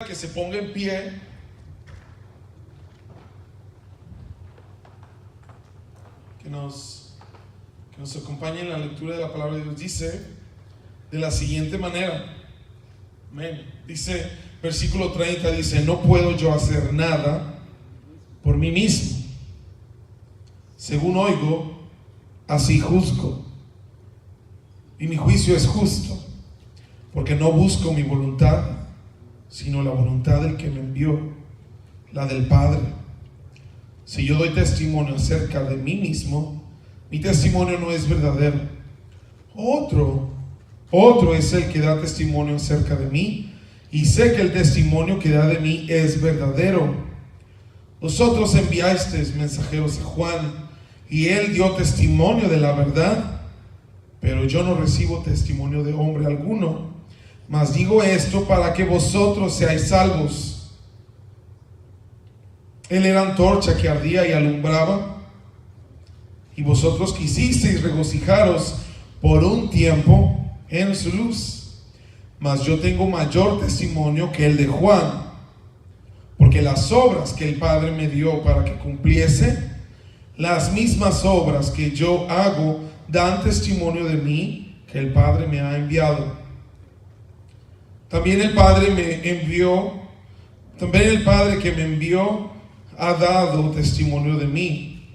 Que se ponga en pie. Que nos acompañe en la lectura de la palabra de Dios. Dice de la siguiente manera. Amén. Dice, versículo 30, dice: no puedo yo hacer nada por mí mismo. Según oigo, así juzgo. Y mi juicio es justo, porque no busco mi voluntad, sino la voluntad del que me envió, la del Padre. Si yo doy testimonio acerca de mí mismo, mi testimonio no es verdadero. Otro es el que da testimonio acerca de mí, y sé que el testimonio que da de mí es verdadero. Vosotros enviasteis mensajeros a Juan, y él dio testimonio de la verdad, pero yo no recibo testimonio de hombre alguno. Mas digo esto para que vosotros seáis salvos. Él era antorcha que ardía y alumbraba, y vosotros quisisteis regocijaros por un tiempo en su luz. Mas yo tengo mayor testimonio que el de Juan, porque las obras que el Padre me dio para que cumpliese, las mismas obras que yo hago dan testimonio de mí, que el Padre me ha enviado. También el Padre que me envió ha dado testimonio de mí.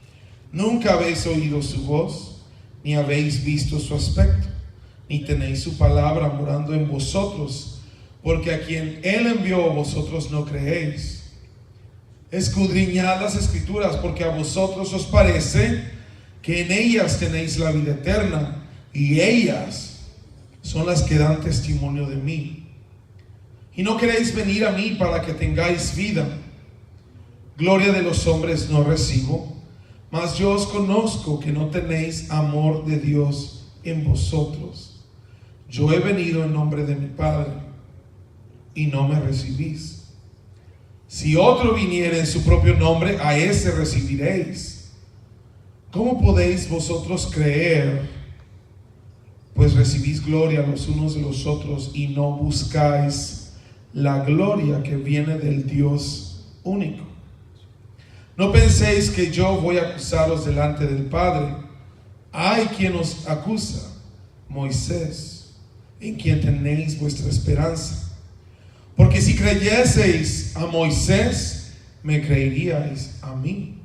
Nunca habéis oído su voz, ni habéis visto su aspecto, ni tenéis su palabra morando en vosotros, porque a quien él envió vosotros no creéis. Escudriñad las Escrituras, porque a vosotros os parece que en ellas tenéis la vida eterna, y ellas son las que dan testimonio de mí. Y no queréis venir a mí para que tengáis vida. Gloria de los hombres no recibo, mas yo os conozco que no tenéis amor de Dios en vosotros. Yo he venido en nombre de mi Padre, y no me recibís. Si otro viniere en su propio nombre, a ese recibiréis. ¿Cómo podéis vosotros creer, pues recibís gloria los unos de los otros y no buscáis la gloria que viene del Dios único? No penséis que yo voy a acusaros delante del Padre. Hay quien os acusa, Moisés, en quien tenéis vuestra esperanza. Porque si creyeseis a Moisés, me creeríais a mí,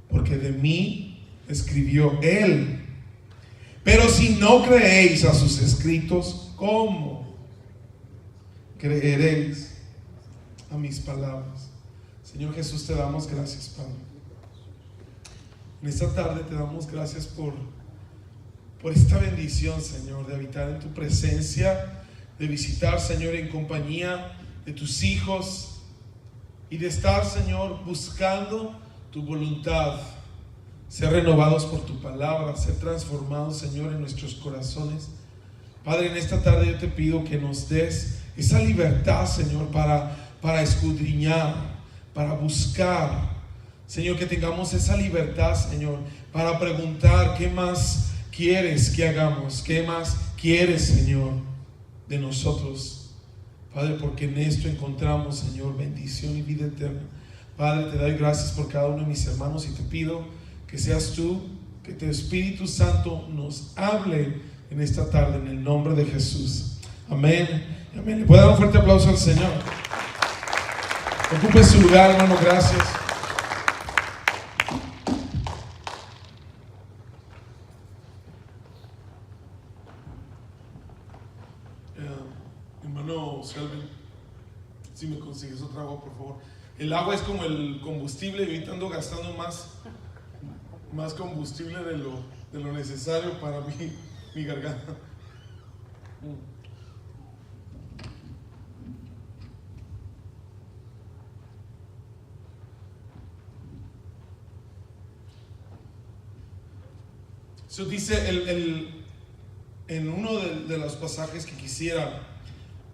porque de mí escribió él. Pero si no creéis a sus escritos, ¿cómo creeréis a mis palabras? Señor Jesús, te damos gracias, Padre. En esta tarde te damos gracias por esta bendición, Señor, de habitar en tu presencia, de visitar, Señor, en compañía de tus hijos, y de estar, Señor, buscando tu voluntad, ser renovados por tu palabra, ser transformados, Señor, en nuestros corazones. Padre, en esta tarde yo te pido que nos des esa libertad, Señor, para escudriñar, para buscar, Señor, que tengamos esa libertad, Señor, para preguntar qué más quieres que hagamos, qué más quieres, Señor, de nosotros. Padre, porque en esto encontramos, Señor, bendición y vida eterna. Padre, te doy gracias por cada uno de mis hermanos, y te pido que seas tú, que tu Espíritu Santo nos hable en esta tarde, en el nombre de Jesús. Amén. Amén. ¿Le puede dar un fuerte aplauso al Señor? Ocupe su lugar, hermano. Gracias. Hermano Selvin, si me consigues otra agua, por favor. El agua es como el combustible, y ahorita ando gastando más combustible de lo necesario para mi garganta. Eso dice en uno de los pasajes que quisiera,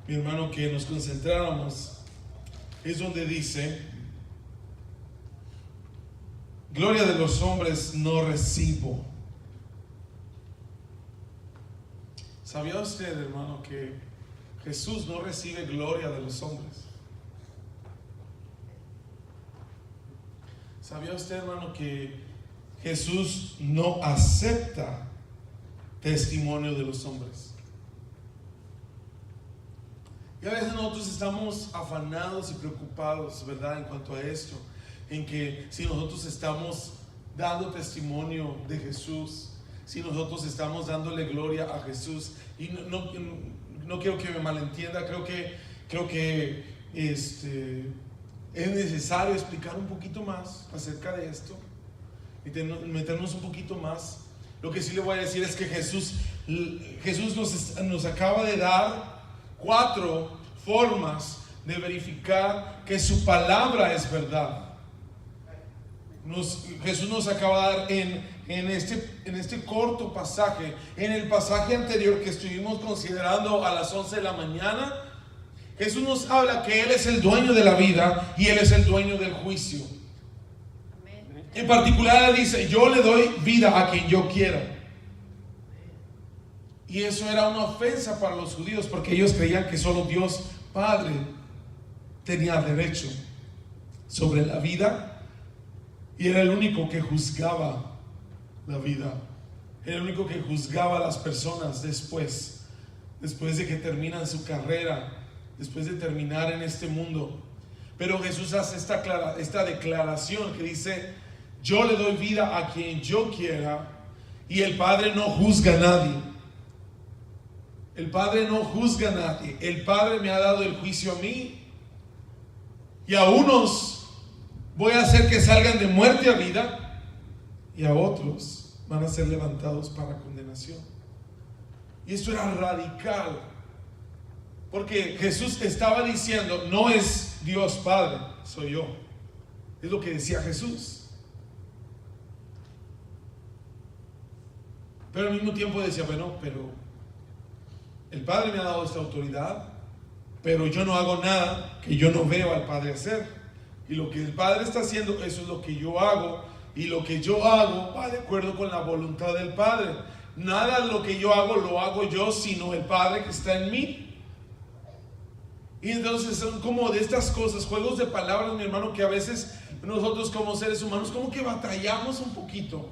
mi hermano, que nos concentráramos, es donde dice: gloria de los hombres no recibo. ¿Sabía usted, hermano, que Jesús no recibe gloria de los hombres? ¿Sabía usted, hermano, que Jesús no acepta testimonio de los hombres? Y a veces nosotros estamos afanados y preocupados, ¿verdad?, en cuanto a esto, en que si nosotros estamos dando testimonio de Jesús, si nosotros estamos dándole gloria a Jesús, y no quiero que me malentienda, creo que es necesario explicar un poquito más acerca de esto y meternos un poquito más. Lo que sí le voy a decir es que Jesús nos acaba de dar 4 formas de verificar que su palabra es verdad. Jesús nos acaba de dar en este corto pasaje, en el pasaje anterior que estuvimos considerando a las 11 de la mañana, Jesús nos habla que Él es el dueño de la vida y Él es el dueño del juicio. En particular, Él dice: yo le doy vida a quien yo quiera. Y eso era una ofensa para los judíos, porque ellos creían que solo Dios Padre tenía derecho sobre la vida, y era el único que juzgaba la vida, era el único que juzgaba a las personas después de que terminan su carrera, después de terminar en este mundo. Pero Jesús hace esta declaración que dice: yo le doy vida a quien yo quiera, y el Padre no juzga a nadie. El Padre no juzga a nadie. El Padre me ha dado el juicio a mí, y a unos voy a hacer que salgan de muerte a vida, y a otros van a ser levantados para condenación. Y esto era radical, porque Jesús estaba diciendo: no es Dios Padre, soy yo. Es lo que decía Jesús. Pero al mismo tiempo decía: bueno, pero el Padre me ha dado esta autoridad, pero yo no hago nada que yo no veo al Padre hacer. Y lo que el Padre está haciendo, eso es lo que yo hago. Y lo que yo hago va de acuerdo con la voluntad del Padre. Nada de lo que yo hago lo hago yo, sino el Padre que está en mí. Y entonces son como de estas cosas, juegos de palabras, mi hermano, que a veces nosotros como seres humanos como que batallamos un poquito.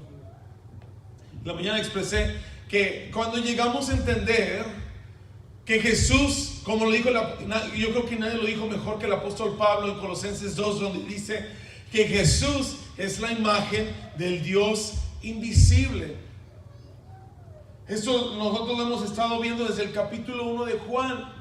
La mañana expresé que cuando llegamos a entender que Jesús, como lo dijo, yo creo que nadie lo dijo mejor que el apóstol Pablo en Colosenses 2, donde dice que Jesús es la imagen del Dios invisible. Esto nosotros lo hemos estado viendo desde el capítulo 1 de Juan,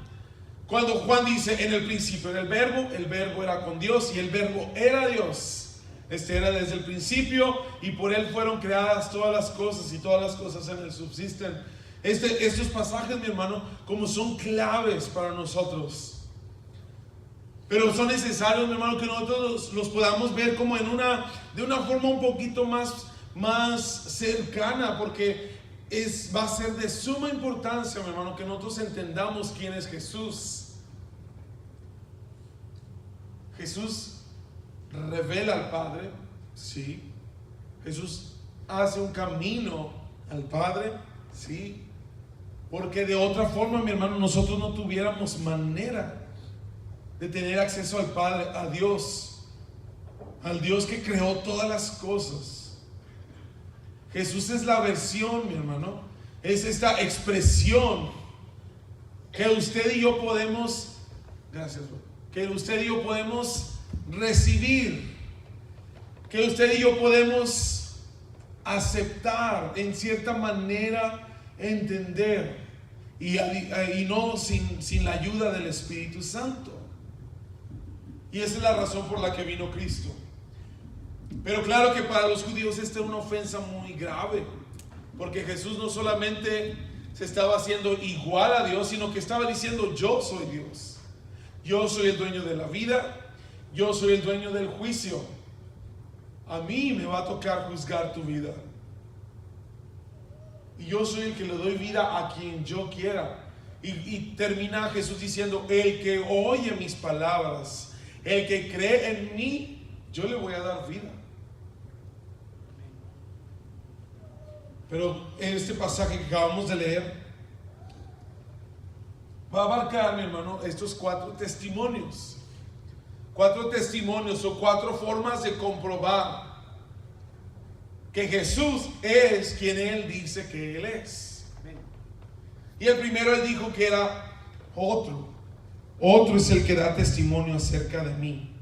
cuando Juan dice: en el principio era el verbo era con Dios y el verbo era Dios. Este era desde el principio, y por Él fueron creadas todas las cosas, y todas las cosas en Él subsisten. Estos pasajes, mi hermano, como son claves para nosotros, pero son necesarios, mi hermano, que nosotros los podamos ver como de una forma un poquito más cercana, porque va a ser de suma importancia, mi hermano, que nosotros entendamos quién es Jesús. Jesús revela al Padre, sí. Jesús hace un camino al Padre, sí. Porque de otra forma, mi hermano, nosotros no tuviéramos manera de tener acceso al Padre, a Dios, al Dios que creó todas las cosas. Jesús es la versión, mi hermano, es esta expresión que usted y yo podemos, gracias, que usted y yo podemos recibir, que usted y yo podemos aceptar, en cierta manera entender, y no sin la ayuda del Espíritu Santo. Y esa es la razón por la que vino Cristo. Pero claro que para los judíos esta es una ofensa muy grave, porque Jesús no solamente se estaba haciendo igual a Dios, sino que estaba diciendo: yo soy Dios, yo soy el dueño de la vida, yo soy el dueño del juicio, a mí me va a tocar juzgar tu vida, y yo soy el que le doy vida a quien yo quiera. Y termina Jesús diciendo: el que oye mis palabras, el que cree en mí, yo le voy a dar vida. Pero en este pasaje que acabamos de leer va a abarcar, mi hermano, estos 4 testimonios. 4 testimonios o 4 formas de comprobar que Jesús es quien Él dice que Él es. Y el primero Él dijo que era otro. Otro es el que da testimonio acerca de mí.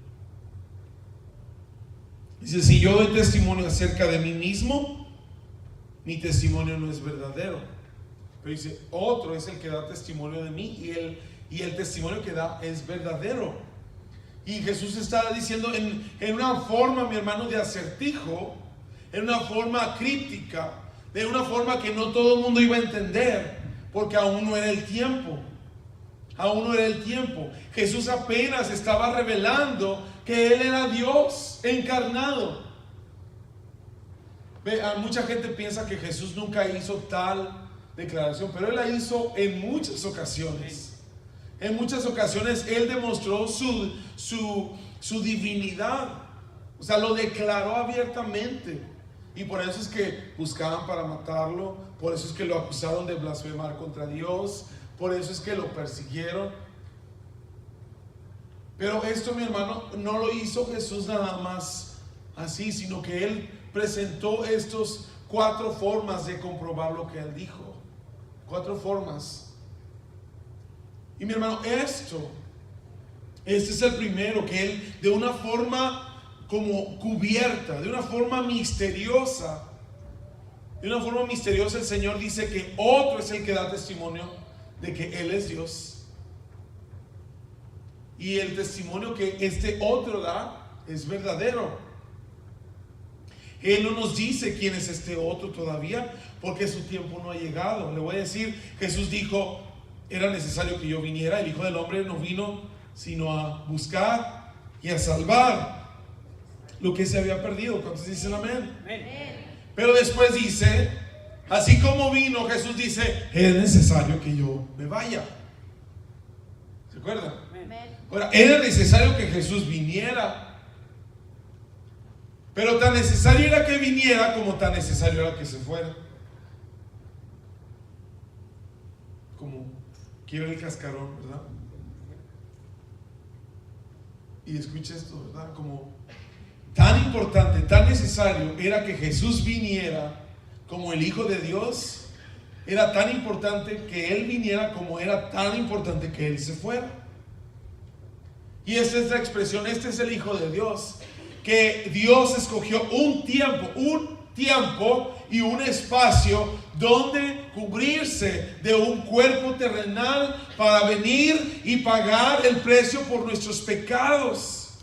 Dice, si yo doy testimonio acerca de mí mismo, mi testimonio no es verdadero. Pero dice, otro es el que da testimonio de mí, y el testimonio que da es verdadero. Y Jesús está diciendo en una forma, mi hermano, de acertijo, en una forma críptica, de una forma que no todo el mundo iba a entender, porque aún no era el tiempo. Aún no era el tiempo. Jesús apenas estaba revelando que Él era Dios encarnado. Mucha gente piensa que Jesús nunca hizo tal declaración, pero Él la hizo en muchas ocasiones. En muchas ocasiones Él demostró su divinidad. O sea, lo declaró abiertamente. Y por eso es que buscaban para matarlo. Por eso es que lo acusaron de blasfemar contra Dios. Por eso es que lo persiguieron. Pero esto, mi hermano, no lo hizo Jesús nada más así, sino que Él presentó estos 4 formas de comprobar lo que Él dijo. 4 formas. Y mi hermano, este es el primero, que Él de una forma como cubierta, de una forma misteriosa, el Señor dice que otro es el que da testimonio de que Él es Dios. Y el testimonio que este otro da es verdadero. Él no nos dice quién es este otro todavía, porque su tiempo no ha llegado. Le voy a decir, Jesús dijo, era necesario que yo viniera. El Hijo del Hombre no vino sino a buscar y a salvar lo que se había perdido. ¿Cuántos dicen amén? Amén. Pero después dice, así como vino, Jesús dice, es necesario que yo me vaya. ¿Se acuerdan? Ahora, era necesario que Jesús viniera, pero tan necesario era que viniera como tan necesario era que se fuera. Como quiero el cascarón, ¿verdad? Y escucha esto, ¿verdad? Como tan importante, tan necesario era que Jesús viniera como el Hijo de Dios. Era tan importante que Él viniera como era tan importante que Él se fuera. Y esta es la expresión, este es el Hijo de Dios, que Dios escogió un tiempo y un espacio donde cubrirse de un cuerpo terrenal para venir y pagar el precio por nuestros pecados.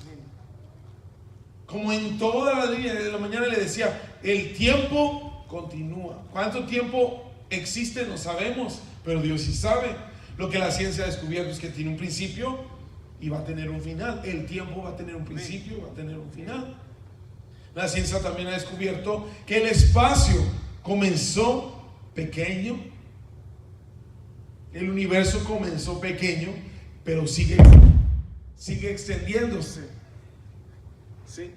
Como en toda la línea de la mañana le decía, el tiempo continúa. ¿Cuánto tiempo existe? No sabemos, pero Dios sí sabe. Lo que la ciencia ha descubierto es que tiene un principio y va a tener un final. El tiempo va a tener un principio y va a tener un final. La ciencia también ha descubierto que el espacio comenzó pequeño. El universo comenzó pequeño, pero sigue extendiéndose. ¿Sí?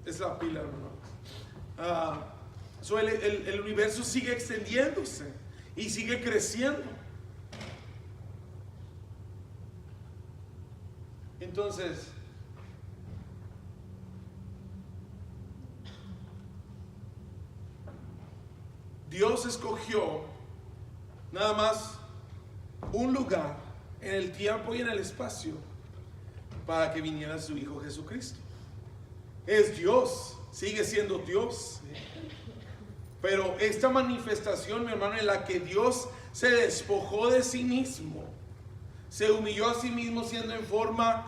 Es la pila, hermano. El universo sigue extendiéndose y sigue creciendo. Entonces, Dios escogió nada más un lugar en el tiempo y en el espacio para que viniera su Hijo Jesucristo. Es Dios, sigue siendo Dios. Pero esta manifestación, mi hermano, en la que Dios se despojó de sí mismo, se humilló a sí mismo siendo en forma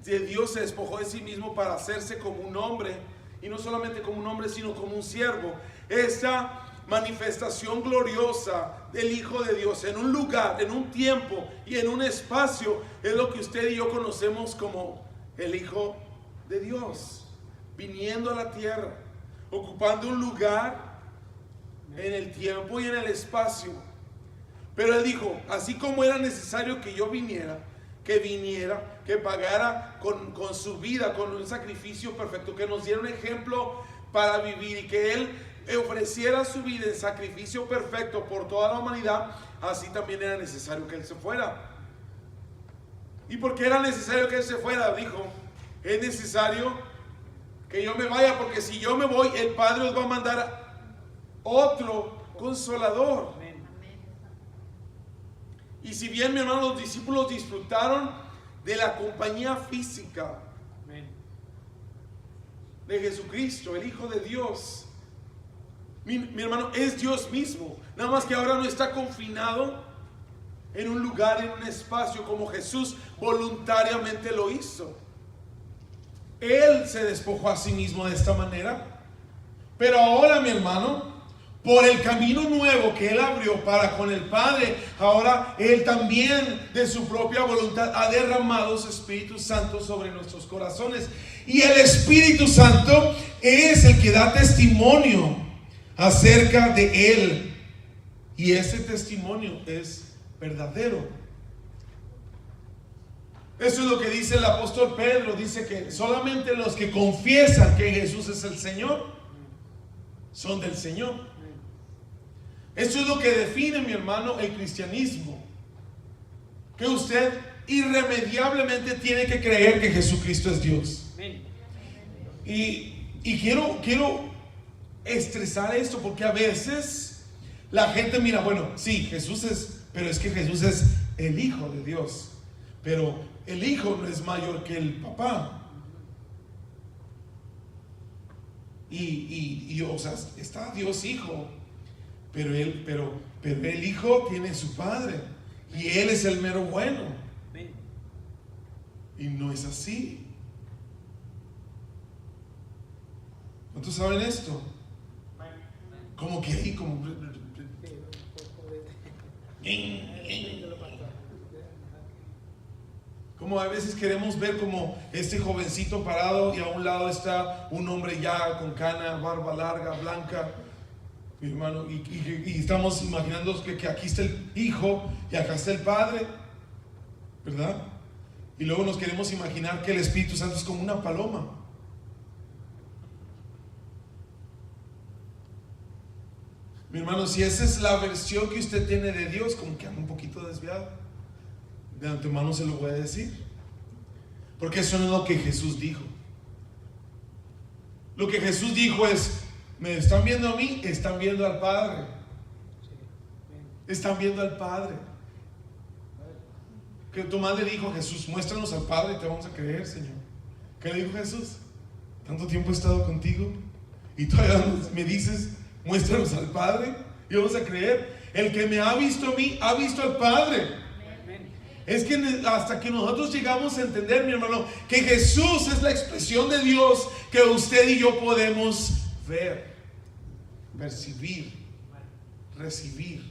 de Dios, se despojó de sí mismo para hacerse como un hombre, y no solamente como un hombre, sino como un siervo. Esta manifestación gloriosa del Hijo de Dios en un lugar, en un tiempo y en un espacio es lo que usted y yo conocemos como el Hijo de Dios, viniendo a la tierra, ocupando un lugar en el tiempo y en el espacio. Pero Él dijo, así como era necesario que yo viniera, que pagara con su vida, con un sacrificio perfecto, que nos diera un ejemplo para vivir, y que Él ofreciera su vida en sacrificio perfecto por toda la humanidad, así también era necesario que Él se fuera. ¿Y por qué era necesario que Él se fuera? Dijo, es necesario que yo me vaya, porque si yo me voy, el Padre os va a mandar otro consolador. Y si bien, mi hermano, los discípulos disfrutaron de la compañía física de Jesucristo, el Hijo de Dios, mi hermano, es Dios mismo, nada más que ahora no está confinado en un lugar, en un espacio, como Jesús voluntariamente lo hizo. Él se despojó a sí mismo de esta manera. Pero ahora, mi hermano, por el camino nuevo que Él abrió para con el Padre, ahora Él también de su propia voluntad ha derramado su Espíritu Santo sobre nuestros corazones. Y el Espíritu Santo es el que da testimonio acerca de Él. Y ese testimonio es verdadero. Eso es lo que dice el apóstol Pedro. Dice que solamente los que confiesan que Jesús es el Señor son del Señor. Eso es lo que define, mi hermano, el cristianismo. Que usted irremediablemente tiene que creer que Jesucristo es Dios. Y quiero estresar esto, porque a veces la gente mira, bueno, sí, Jesús es, pero es que Jesús es el Hijo de Dios. Pero el Hijo no es mayor que el papá. Y o sea, está Dios Hijo, pero el Hijo tiene su Padre, y Él es el mero bueno. Y no es así. ¿Cuántos saben esto? Como que ahí, como a veces queremos ver como este jovencito parado y a un lado está un hombre ya con cana, barba larga, blanca, mi hermano, y estamos imaginando que aquí está el Hijo y acá está el Padre, ¿verdad? Y luego nos queremos imaginar que el Espíritu Santo es como una paloma. Mi hermano, si esa es la versión que usted tiene de Dios, como que anda un poquito desviado. De antemano se lo voy a decir, porque eso no es lo que Jesús dijo. Lo que Jesús dijo es: me están viendo a mí, están viendo al Padre. Están viendo al Padre. Que Tomás le dijo a Jesús: muéstranos al Padre y te vamos a creer, Señor. ¿Qué le dijo Jesús? Tanto tiempo he estado contigo y todavía me dices: muéstranos al Padre y vamos a creer. El que me ha visto a mí, ha visto al Padre. Es que hasta que nosotros llegamos a entender, mi hermano, que Jesús es la expresión de Dios que usted y yo podemos ver, percibir, recibir.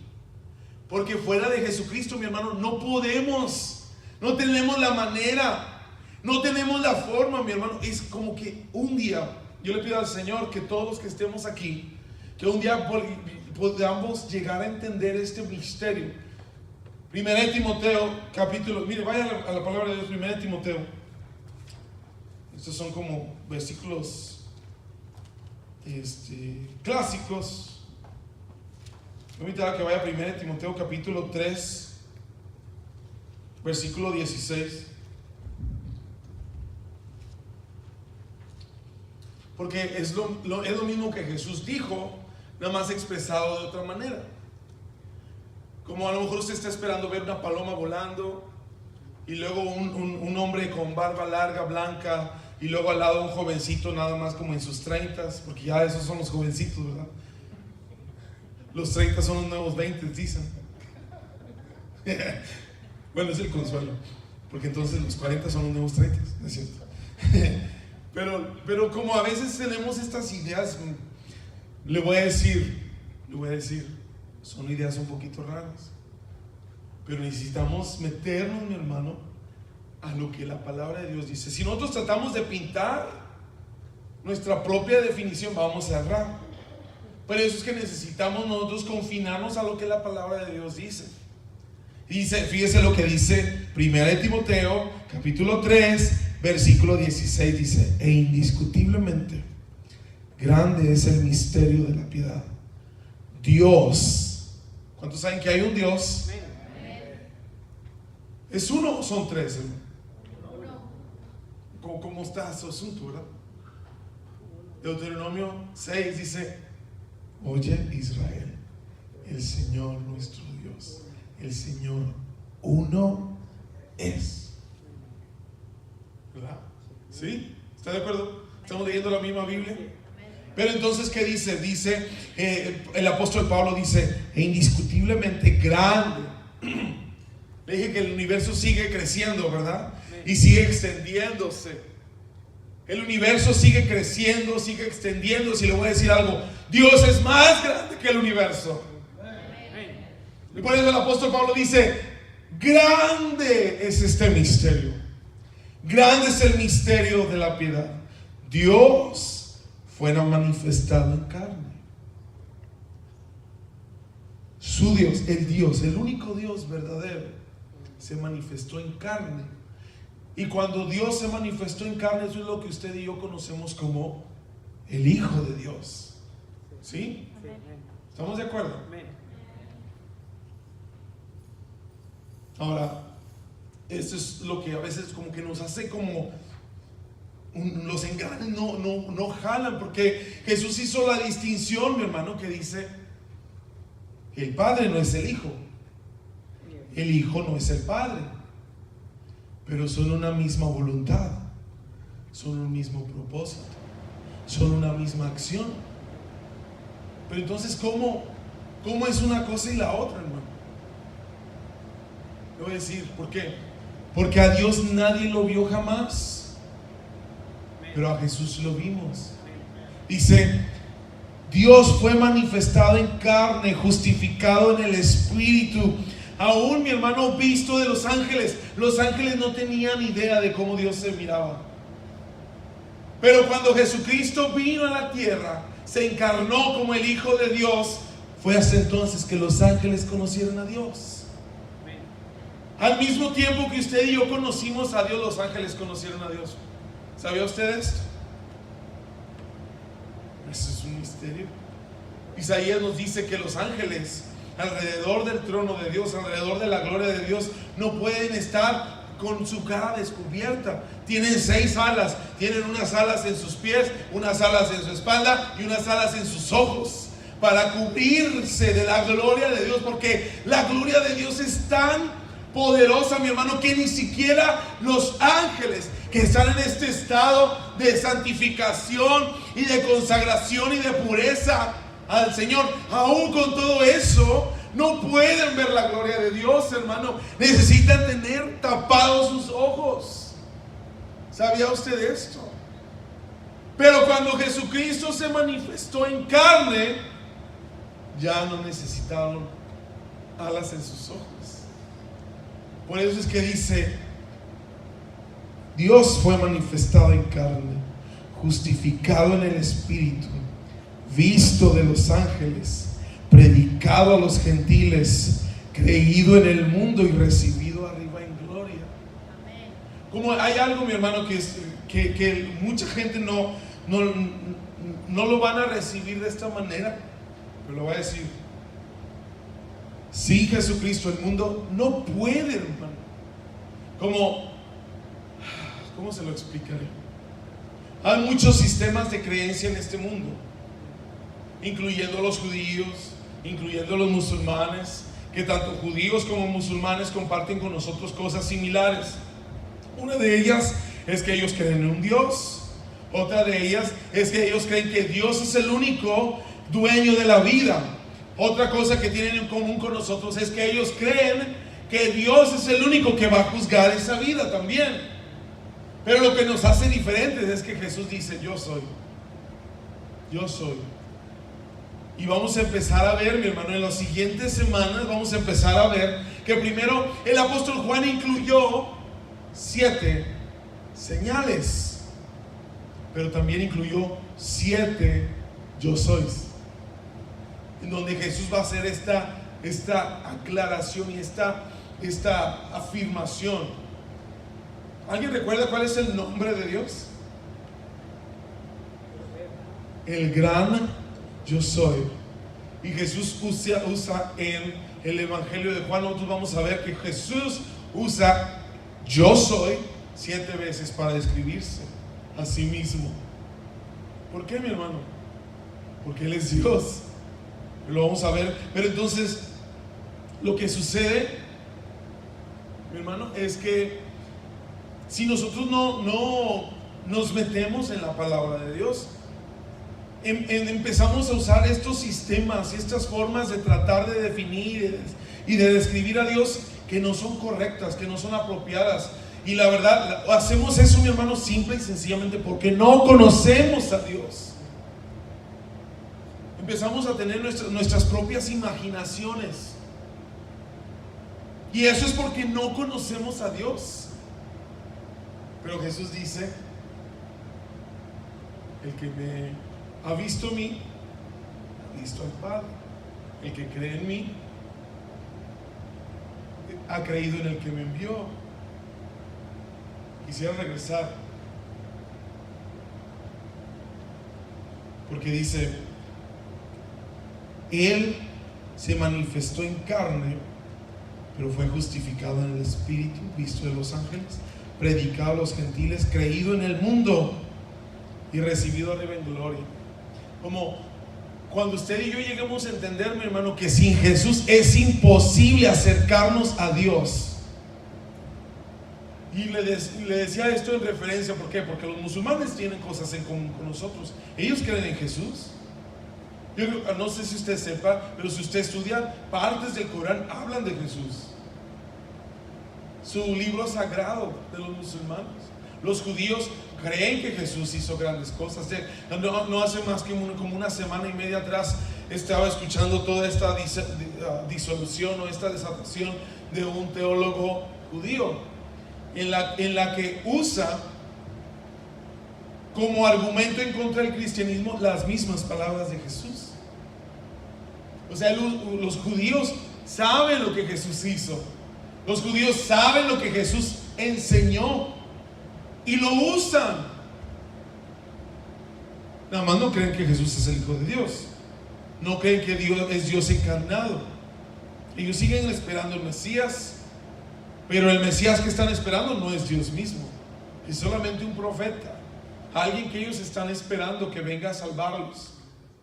Porque fuera de Jesucristo, mi hermano, no podemos, no tenemos la manera, no tenemos la forma, mi hermano. Es como que un día, yo le pido al Señor que todos los que estemos aquí, que un día podamos llegar a entender este misterio. Primera de Timoteo, capítulo, mire, vaya a la palabra de Dios, Primera de Timoteo. Estos son como versículos clásicos. Permítame que vaya a Primera de Timoteo, capítulo 3, versículo 16. Porque es lo mismo que Jesús dijo, nada más expresado de otra manera. Como a lo mejor usted está esperando ver una paloma volando, y luego un hombre con barba larga, blanca, y luego al lado un jovencito nada más como en sus 30s, porque ya esos son los jovencitos, ¿verdad? Los 30 son los nuevos 20, dicen. Bueno, es el consuelo, porque entonces los 40 son los nuevos 30, ¿no es cierto? Pero como a veces tenemos estas ideas, le voy a decir, son ideas un poquito raras, pero necesitamos meternos, mi hermano, a lo que la palabra de Dios dice. Si nosotros tratamos de pintar nuestra propia definición, vamos a errar. Por eso es que necesitamos nosotros confinarnos a lo que la palabra de Dios dice. Dice, fíjese lo que dice Primera de Timoteo, capítulo 3, versículo 16, dice: e indiscutiblemente grande es el misterio de la piedad. Dios, ¿cuántos saben que hay un Dios? ¿Es uno o son tres, hermano? ¿Cómo está su asunto, verdad? Deuteronomio 6 dice: oye Israel, el Señor nuestro Dios, el Señor uno es. ¿Verdad? ¿Sí? ¿Está de acuerdo? ¿Estamos leyendo la misma Biblia? Pero entonces, ¿qué dice? Dice, el apóstol Pablo dice: e indiscutiblemente grande. Le dije que el universo sigue creciendo, ¿verdad? Y sigue extendiéndose. El universo sigue creciendo, sigue extendiéndose. Y le voy a decir algo: Dios es más grande que el universo. Y por eso el apóstol Pablo dice: grande es este misterio. Grande es el misterio de la piedad. Dios fuera manifestado en carne. Su Dios, el único Dios verdadero, se manifestó en carne. Y cuando Dios se manifestó en carne, eso es lo que usted y yo conocemos como el Hijo de Dios. ¿Sí? ¿Estamos de acuerdo? Ahora, esto es lo que a veces como que nos hace como los engranes no jalan, porque Jesús hizo la distinción, mi hermano, que dice: el Padre no es el Hijo, el Hijo no es el Padre, pero son una misma voluntad, son un mismo propósito, son una misma acción. Pero entonces, ¿cómo es una cosa y la otra, hermano? Le voy a decir, ¿por qué? Porque a Dios nadie lo vio jamás, pero a Jesús lo vimos. Dice: Dios fue manifestado en carne, justificado en el Espíritu, aún, mi hermano, visto de los ángeles. Los ángeles no tenían idea de cómo Dios se miraba. Pero cuando Jesucristo vino a la tierra, se encarnó como el Hijo de Dios, fue hasta entonces que los ángeles conocieron a Dios. Al mismo tiempo que usted y yo conocimos a Dios, los ángeles conocieron a Dios. ¿Sabía usted esto? Eso es un misterio. Isaías nos dice que los ángeles alrededor del trono de Dios, alrededor de la gloria de Dios, no pueden estar con su cara descubierta. Tienen 6 alas. Tienen unas alas en sus pies, unas alas en su espalda y unas alas en sus ojos, para cubrirse de la gloria de Dios, porque la gloria de Dios es tan poderosa, mi hermano, que ni siquiera los ángeles, que están en este estado de santificación y de consagración y de pureza al Señor, aún con todo eso, no pueden ver la gloria de Dios, hermano. Necesitan tener tapados sus ojos. ¿Sabía usted esto? Pero cuando Jesucristo se manifestó en carne, ya no necesitaron alas en sus ojos. Por eso es que dice: Dios fue manifestado en carne, justificado en el Espíritu, visto de los ángeles, predicado a los gentiles, creído en el mundo y recibido arriba en gloria. Amén. Como hay algo, mi hermano, que mucha gente no lo van a recibir de esta manera, pero lo voy a decir: sin Jesucristo el mundo no puede, hermano. ¿Cómo se lo explicaré? Hay muchos sistemas de creencia en este mundo, incluyendo los judíos, incluyendo los musulmanes, que tanto judíos como musulmanes comparten con nosotros cosas similares. Una de ellas es que ellos creen en un Dios. Otra de ellas es que ellos creen que Dios es el único dueño de la vida. Otra cosa que tienen en común con nosotros es que ellos creen que Dios es el único que va a juzgar esa vida también. Pero lo que nos hace diferentes es que Jesús dice: yo soy. Yo soy. Y vamos a empezar a ver, mi hermano, en las siguientes semanas vamos a empezar a ver que primero el apóstol Juan incluyó 7 señales, pero también incluyó 7 yo sois, en donde Jesús va a hacer esta aclaración y esta afirmación. ¿Alguien recuerda cuál es el nombre de Dios? El gran yo soy. Y Jesús usa en el Evangelio de Juan, nosotros vamos a ver que Jesús usa yo soy 7 veces para describirse a sí mismo. ¿Por qué, mi hermano? Porque Él es Dios. Lo vamos a ver. Pero entonces, lo que sucede, mi hermano, es que si nosotros no nos metemos en la palabra de Dios, empezamos a usar estos sistemas y estas formas de tratar de definir y de describir a Dios que no son correctas, que no son apropiadas. Y la verdad, hacemos eso, mi hermano, simple y sencillamente porque no conocemos a Dios. Empezamos a tener nuestras propias imaginaciones. Y eso es porque no conocemos a Dios. Pero Jesús dice: el que me ha visto a mí, ha visto al Padre. El que cree en mí, ha creído en el que me envió. Quisiera regresar, porque dice: Él se manifestó en carne, pero fue justificado en el Espíritu, visto de los ángeles, predicado a los gentiles, creído en el mundo y recibido arriba en gloria. Como cuando usted y yo lleguemos a entender, mi hermano, que sin Jesús es imposible acercarnos a Dios. Y le decía esto en referencia, ¿por qué? Porque los musulmanes tienen cosas en común con nosotros. Ellos creen en Jesús. Yo no sé si usted sepa, pero si usted estudia partes del Corán, hablan de Jesús. Su libro sagrado de los musulmanes. Los judíos creen que Jesús hizo grandes cosas. No hace más que como una semana y media atrás estaba escuchando toda esta disolución o esta desatación de un teólogo judío, en la que usa como argumento en contra del cristianismo las mismas palabras de Jesús. O sea, los judíos saben lo que Jesús hizo. Los judíos saben lo que Jesús enseñó y lo usan. Nada más no creen que Jesús es el Hijo de Dios. No creen que Dios es Dios encarnado. Ellos siguen esperando el Mesías, pero el Mesías que están esperando no es Dios mismo. Es solamente un profeta, alguien que ellos están esperando que venga a salvarlos,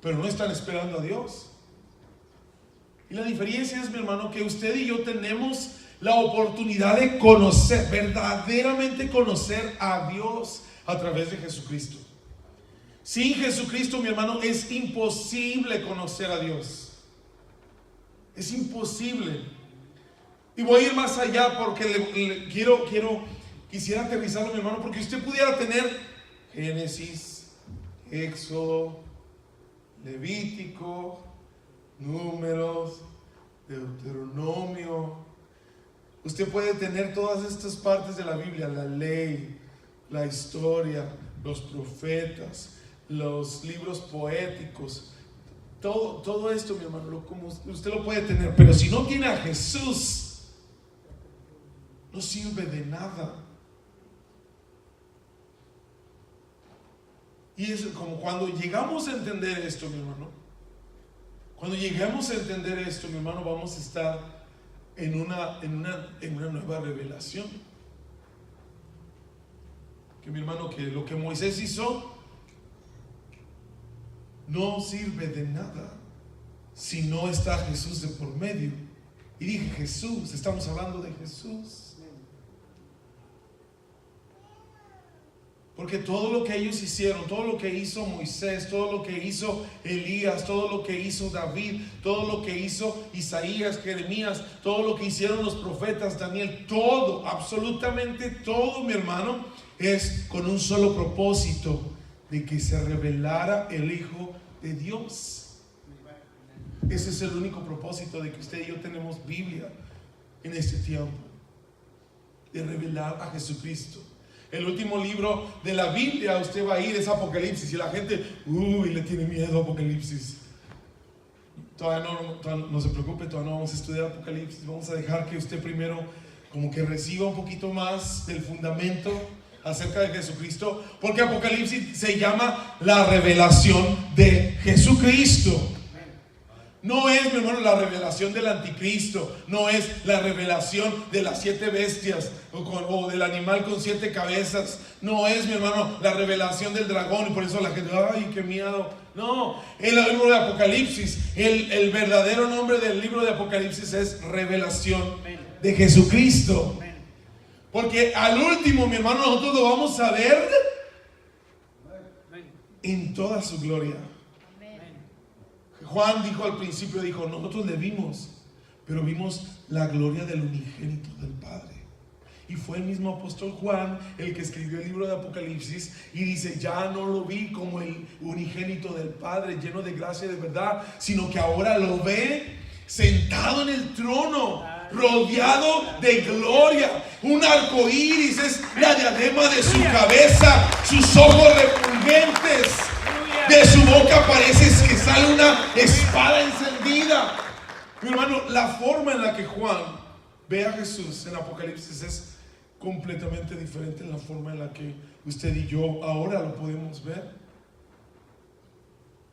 pero no están esperando a Dios. Y la diferencia es, mi hermano, que usted y yo tenemos la oportunidad de conocer, verdaderamente conocer a Dios a través de Jesucristo. Sin Jesucristo, mi hermano, es imposible conocer a Dios. Es imposible. Y voy a ir más allá porque quisiera aterrizarlo, mi hermano, porque usted pudiera tener Génesis, Éxodo, Levítico, Números, Deuteronomio. Usted puede tener todas estas partes de la Biblia: la ley, la historia, los profetas, los libros poéticos. Todo esto, mi hermano, como usted lo puede tener, pero si no tiene a Jesús, no sirve de nada. Y es como cuando llegamos a entender esto, mi hermano. Cuando lleguemos a entender esto, mi hermano, vamos a estar en una nueva revelación. Que, mi hermano, que lo que Moisés hizo no sirve de nada si no está Jesús de por medio. Y dije Jesús, estamos hablando de Jesús. Porque todo lo que ellos hicieron, todo lo que hizo Moisés, todo lo que hizo Elías, todo lo que hizo David, todo lo que hizo Isaías, Jeremías, todo lo que hicieron los profetas, Daniel, todo, absolutamente todo, mi hermano, es con un solo propósito: de que se revelara el Hijo de Dios. Ese es el único propósito de que usted y yo tenemos Biblia en este tiempo, de revelar a Jesucristo. El último libro de la Biblia, usted va a ir, es Apocalipsis, y la gente le tiene miedo a Apocalipsis. Todavía no se preocupe, todavía no vamos a estudiar Apocalipsis. Vamos a dejar que usted primero como que reciba un poquito más del fundamento acerca de Jesucristo, porque Apocalipsis se llama la revelación de Jesucristo. No es, mi hermano, la revelación del anticristo. No es la revelación de las 7 bestias o del animal con 7 cabezas. No es, mi hermano, la revelación del dragón. Y por eso la gente, ay, qué miedo. No, el libro de Apocalipsis, el verdadero nombre del libro de Apocalipsis es revelación de Jesucristo. Porque al último, mi hermano, nosotros lo vamos a ver en toda su gloria. Juan dijo al principio, dijo, nosotros le vimos, pero vimos la gloria del unigénito del Padre. Y fue el mismo apóstol Juan el que escribió el libro de Apocalipsis y dice, ya no lo vi como el unigénito del Padre, lleno de gracia y de verdad, sino que ahora lo ve sentado en el trono, rodeado de gloria. Un arco iris es la diadema de su cabeza, sus ojos refulgentes. De su boca parece que sale una espada encendida. Mi hermano, la forma en la que Juan ve a Jesús en Apocalipsis es completamente diferente en la forma en la que usted y yo ahora lo podemos ver.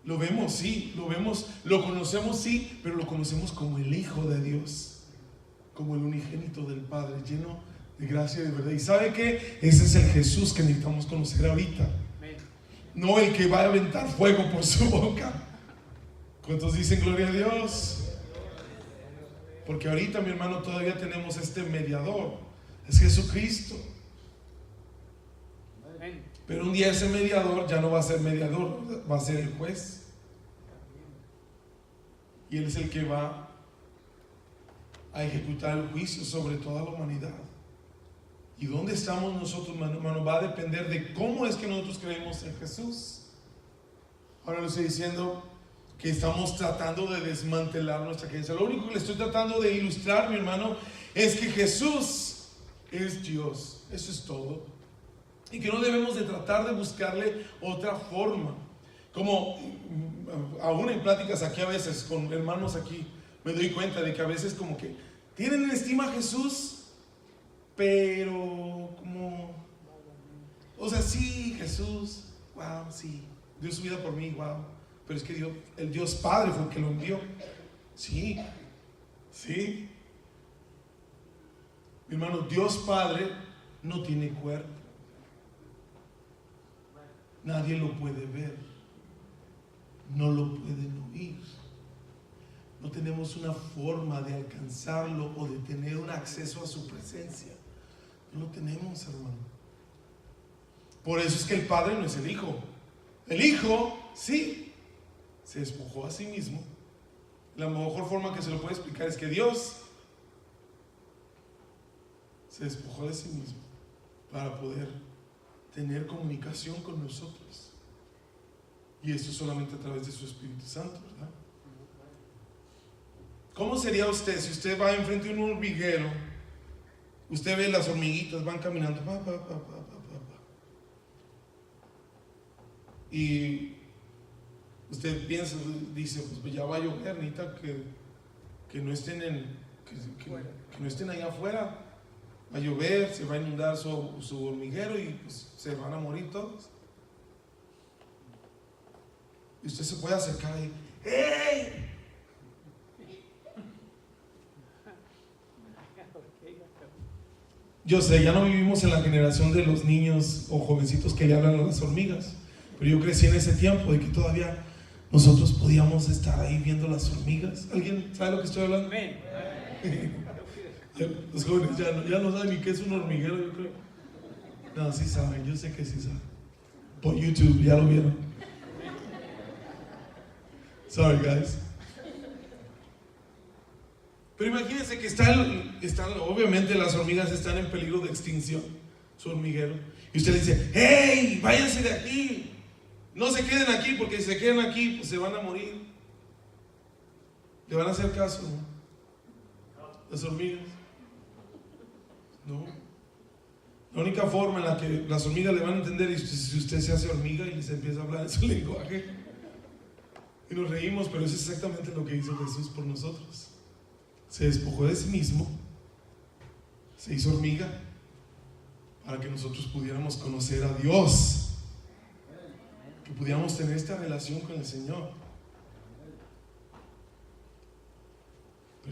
Lo vemos, sí, lo vemos, lo conocemos, sí, pero lo conocemos como el Hijo de Dios, como el unigénito del Padre, lleno de gracia y de verdad. ¿Y sabe qué? Ese es el Jesús que necesitamos conocer ahorita. No el que va a aventar fuego por su boca. ¿Cuántos dicen gloria a Dios? Porque ahorita, mi hermano, todavía tenemos este mediador, es Jesucristo. Pero un día ese mediador ya no va a ser mediador, va a ser el juez. Y Él es el que va a ejecutar el juicio sobre toda la humanidad. ¿Y dónde estamos nosotros, hermano? Va a depender de cómo es que nosotros creemos en Jesús. Ahora le estoy diciendo que estamos tratando de desmantelar nuestra creencia. Lo único que le estoy tratando de ilustrar, mi hermano, es que Jesús es Dios. Eso es todo. Y que no debemos de tratar de buscarle otra forma. Como aún en pláticas aquí a veces con hermanos aquí, me doy cuenta de que a veces como que tienen en estima a Jesús, pero como, o sea, sí, Jesús, wow, sí, dio su vida por mí, wow, pero es que Dios, el Dios Padre fue el que lo envió. Sí, sí. Mi hermano, Dios Padre no tiene cuerpo. Nadie lo puede ver, no lo pueden oír. No tenemos una forma de alcanzarlo o de tener un acceso a su presencia. No lo tenemos, hermano. Por eso es que el Padre no es el Hijo. El Hijo, sí, se despojó a sí mismo. La mejor forma que se lo puede explicar es que Dios se despojó de sí mismo para poder tener comunicación con nosotros. Y esto solamente a través de su Espíritu Santo, ¿verdad? ¿Cómo sería usted si usted va enfrente de un hormiguero? Usted ve las hormiguitas, van caminando, y usted piensa, dice, pues ya va a llover, necesita que no estén que no estén allá afuera. Va a llover, se va a inundar su hormiguero y pues, se van a morir todos. Y usted se puede acercar ahí, ¡hey! Yo sé, ya no vivimos en la generación de los niños o jovencitos que le hablan a las hormigas, pero yo crecí en ese tiempo de que todavía nosotros podíamos estar ahí viendo las hormigas. ¿Alguien sabe lo que estoy hablando? Los jóvenes ya no saben ni qué es un hormiguero, yo creo. No, sí saben, yo sé que sí saben. Por YouTube, ya lo vieron. Sorry, guys. Pero imagínense que obviamente las hormigas están en peligro de extinción, su hormiguero. Y usted le dice, ¡hey! Váyanse de aquí. No se queden aquí, porque si se quedan aquí, pues se van a morir. ¿Le van a hacer caso, no? Las hormigas. No. La única forma en la que las hormigas le van a entender es si usted se hace hormiga y les empieza a hablar en su lenguaje. Y nos reímos, pero eso es exactamente lo que hizo Jesús por nosotros. Se despojó de sí mismo, se hizo hormiga para que nosotros pudiéramos conocer a Dios, que pudiéramos tener esta relación con el Señor.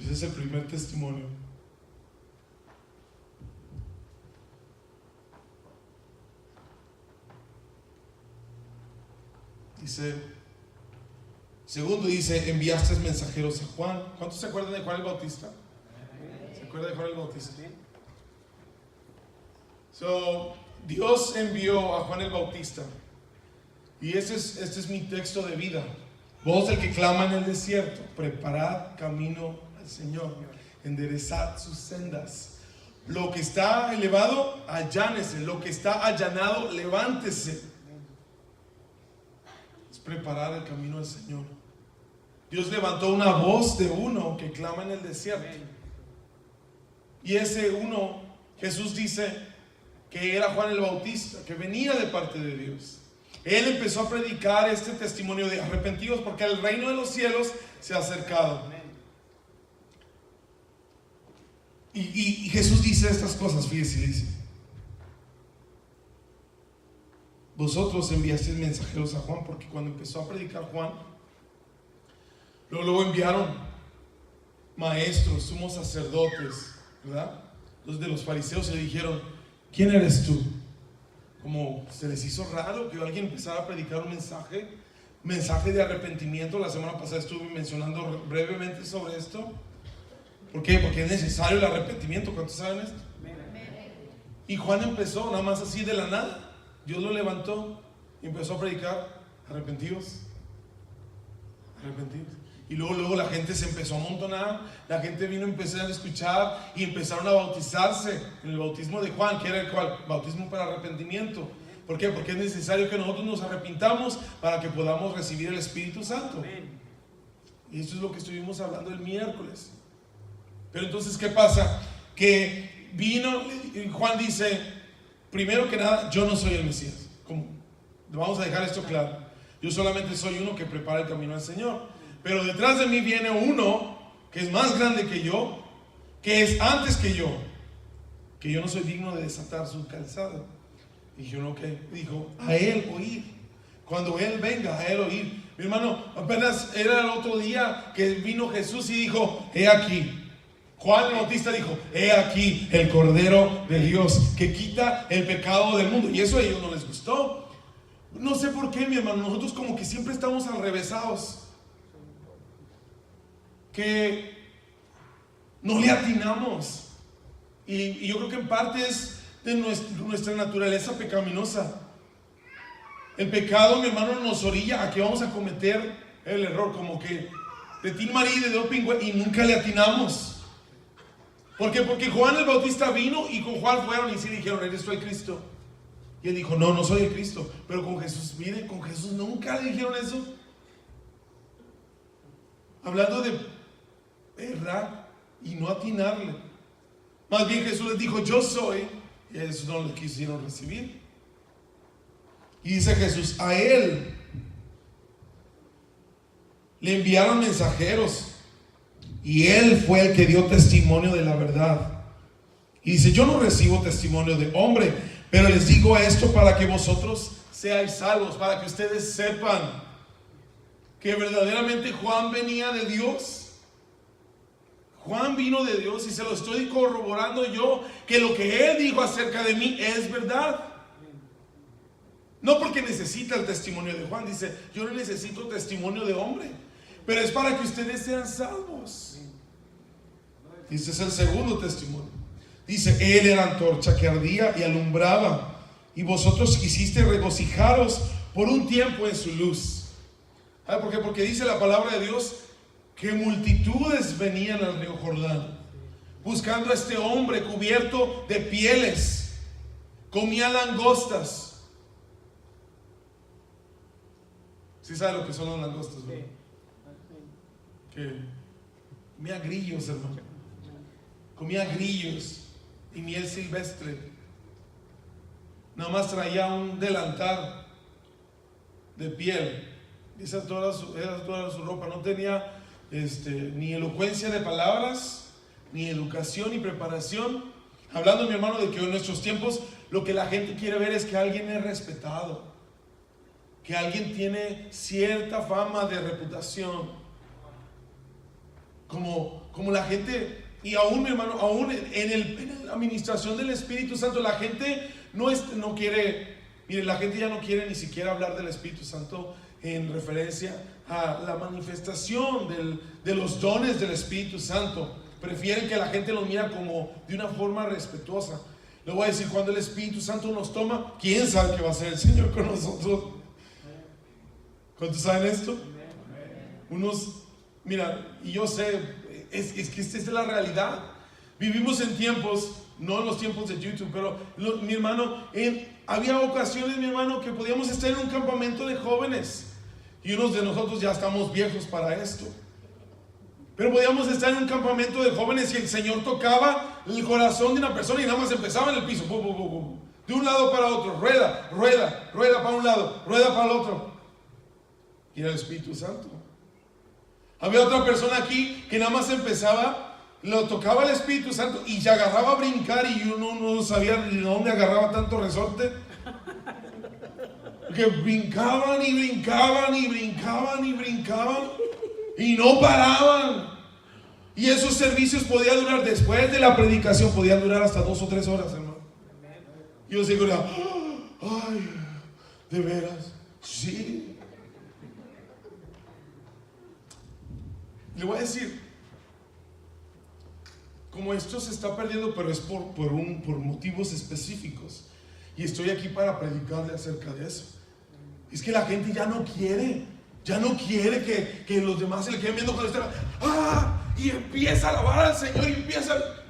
Ese es el primer testimonio. Dice, segundo dice, enviaste mensajeros a Juan. ¿Cuántos se acuerdan de Juan el Bautista? ¿Se acuerdan de Juan el Bautista? Dios envió a Juan el Bautista. Y este es mi texto de vida. Voz del que clama en el desierto, preparad camino al Señor, enderezad sus sendas. Lo que está elevado, allánese. Lo que está allanado, levántese. Preparar el camino del Señor. Dios levantó una voz de uno que clama en el desierto. Y ese uno, Jesús dice que era Juan el Bautista, que venía de parte de Dios. Él empezó a predicar este testimonio de arrepentidos porque el reino de los cielos se ha acercado. Y Jesús dice estas cosas, fíjese, dice: vosotros enviasteis mensajeros a Juan, porque cuando empezó a predicar Juan, luego enviaron maestros, sumos sacerdotes, ¿verdad? Los de los fariseos le dijeron: ¿quién eres tú? Como se les hizo raro que alguien empezara a predicar un mensaje de arrepentimiento. La semana pasada estuve mencionando brevemente sobre esto. ¿Por qué? Porque es necesario el arrepentimiento. ¿Cuántos saben esto? Y Juan empezó nada más así de la nada. Dios lo levantó y empezó a predicar: arrepentidos, arrepentidos. Y luego la gente se empezó a amontonar. La gente vino a empezar a escuchar y empezaron a bautizarse en el bautismo de Juan, que era el cual bautismo para arrepentimiento. ¿Por qué? Porque es necesario que nosotros nos arrepintamos para que podamos recibir el Espíritu Santo. Y eso es lo que estuvimos hablando el miércoles. Pero entonces, ¿qué pasa? Que vino, Juan dice: primero que nada, yo no soy el Mesías. Vamos a dejar esto claro. Yo solamente soy uno que prepara el camino al Señor. Pero detrás de mí viene uno que es más grande que yo, que es antes que yo no soy digno de desatar su calzado. Y yo no, ¿qué? Dijo: a él oír. Cuando él venga, a él oír. Mi hermano, apenas era el otro día que vino Jesús y dijo: he aquí. Juan el Bautista dijo: he aquí el Cordero de Dios que quita el pecado del mundo. Y eso a ellos no les gustó. No sé por qué, mi hermano, nosotros como que siempre estamos alrevesados, que no le atinamos. Y yo creo que en parte es de nuestra naturaleza pecaminosa. El pecado, mi hermano, nos orilla a que vamos a cometer el error, como que de Tin Marí, de Doping, y nunca le atinamos. ¿Por qué? Porque Juan el Bautista vino y con Juan fueron y sí dijeron: ¿eres tú el Cristo? Y él dijo: no soy el Cristo. Pero con Jesús, mire, con Jesús nunca le dijeron eso. Hablando de errar y no atinarle. Más bien Jesús les dijo: yo soy. Y a eso no le quisieron recibir. Y dice Jesús: a él le enviaron mensajeros y él fue el que dio testimonio de la verdad. Y dice: yo no recibo testimonio de hombre, pero les digo esto para que vosotros seáis salvos, para que ustedes sepan que verdaderamente Juan venía de Dios. Juan vino de Dios, y se lo estoy corroborando yo, que lo que él dijo acerca de mí es verdad. No porque necesita el testimonio de Juan. Dice: yo no necesito testimonio de hombre, pero es para que ustedes sean salvos. Este es el segundo testimonio. Dice: él era antorcha que ardía y alumbraba, y vosotros quisisteis regocijaros por un tiempo en su luz. ¿Por qué? Porque dice la palabra de Dios que multitudes venían al río Jordán buscando a este hombre cubierto de pieles. Comía langostas. ¿Sí sabe lo que son las langostas, ¿verdad? Que comía grillos, hermano. Comía grillos y miel silvestre. Nada más traía un delantal de piel. Esa era toda su ropa. No tenía ni elocuencia de palabras, ni educación, ni preparación. Hablando, mi hermano, de que en nuestros tiempos lo que la gente quiere ver es que alguien es respetado, que alguien tiene cierta fama de reputación, como como la gente, y aún mi hermano, aún en la administración del Espíritu Santo, la gente no quiere, mire, la gente ya no quiere ni siquiera hablar del Espíritu Santo en referencia a la manifestación de los dones del Espíritu Santo. Prefieren que la gente lo mira como de una forma respetuosa. Le voy a decir, cuando el Espíritu Santo nos toma, ¿quién sabe qué va a hacer el Señor con nosotros? ¿Cuántos saben esto? Unos, mira, y yo sé, es que esta es la realidad. Vivimos en tiempos, no en los tiempos de YouTube, pero mi hermano, había ocasiones, mi hermano, que podíamos estar en un campamento de jóvenes, y unos de nosotros ya estamos viejos para esto, pero podíamos estar en un campamento de jóvenes y el Señor tocaba el corazón de una persona y nada más empezaba en el piso, de un lado para otro, rueda para un lado, rueda para el otro, y era el Espíritu Santo. Había otra persona aquí que nada más empezaba, lo tocaba el Espíritu Santo y se agarraba a brincar, y uno no sabía de dónde agarraba tanto resorte, que brincaban y brincaban y brincaban y brincaban y no paraban. Y esos servicios podían durar, después de la predicación, podían durar hasta 2 o 3 horas, hermano. Y yo digo, ay, ¿de veras? Sí. Le voy a decir, como esto se está perdiendo, pero es por motivos específicos, y estoy aquí para predicarle acerca de eso. Es que la gente ya no quiere que los demás se le queden viendo cuando está, y empieza a alabar al Señor, y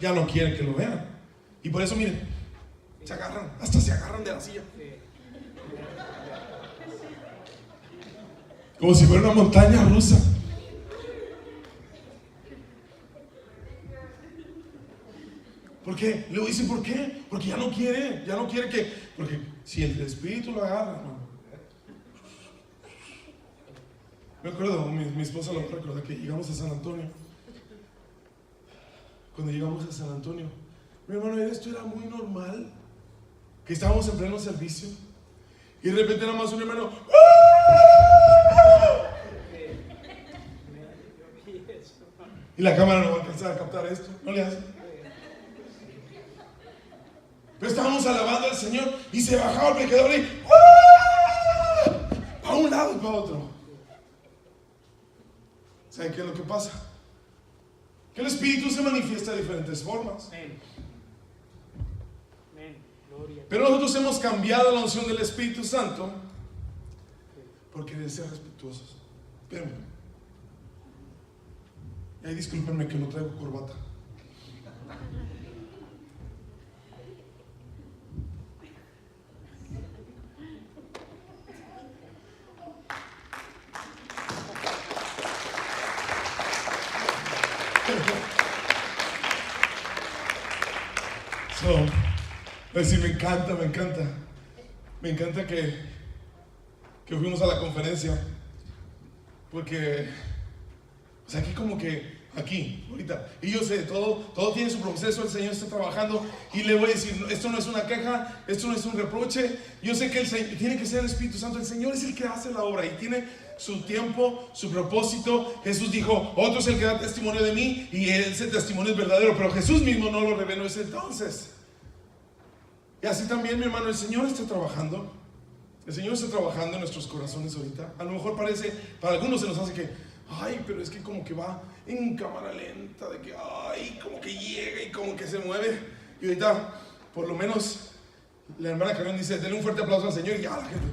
ya no quieren que lo vean. Y por eso, miren, hasta se agarran de la silla, como si fuera una montaña rusa. ¿Por qué? Le dice, ¿por qué? Porque ya no quiere porque si el Espíritu lo agarra, hermano. Me acuerdo, mi esposa lo recuerda, que llegamos a San Antonio. Cuando llegamos a San Antonio, mi hermano, esto era muy normal, que estábamos en pleno servicio, y de repente nada más un hermano, y la cámara no va a alcanzar a captar esto, no le hace. Pero estábamos alabando al Señor y se bajaba el predicador y a un lado y para otro. ¿Saben qué es lo que pasa? Que el Espíritu se manifiesta de diferentes formas. Pero nosotros hemos cambiado la unción del Espíritu Santo por querer ser respetuosos. Espérenme. Y ahí discúlpenme que no traigo corbata. Pues sí, me encanta que fuimos a la conferencia, porque o sea, aquí, ahorita, y yo sé, todo tiene su proceso, el Señor está trabajando, y le voy a decir, esto no es una queja, esto no es un reproche. Yo sé que tiene que ser el Espíritu Santo, el Señor es el que hace la obra y tiene su tiempo, su propósito. Jesús dijo, otro es el que da testimonio de mí, y ese testimonio es verdadero, pero Jesús mismo no lo reveló ese entonces. Y así también, mi hermano, el Señor está trabajando. El Señor está trabajando en nuestros corazones ahorita. A lo mejor parece, para algunos se nos hace que, ay, pero es que como que va en cámara lenta, de que, ay, como que llega y como que se mueve. Y ahorita, por lo menos, la hermana Carmen dice, denle un fuerte aplauso al Señor, y ya la gente.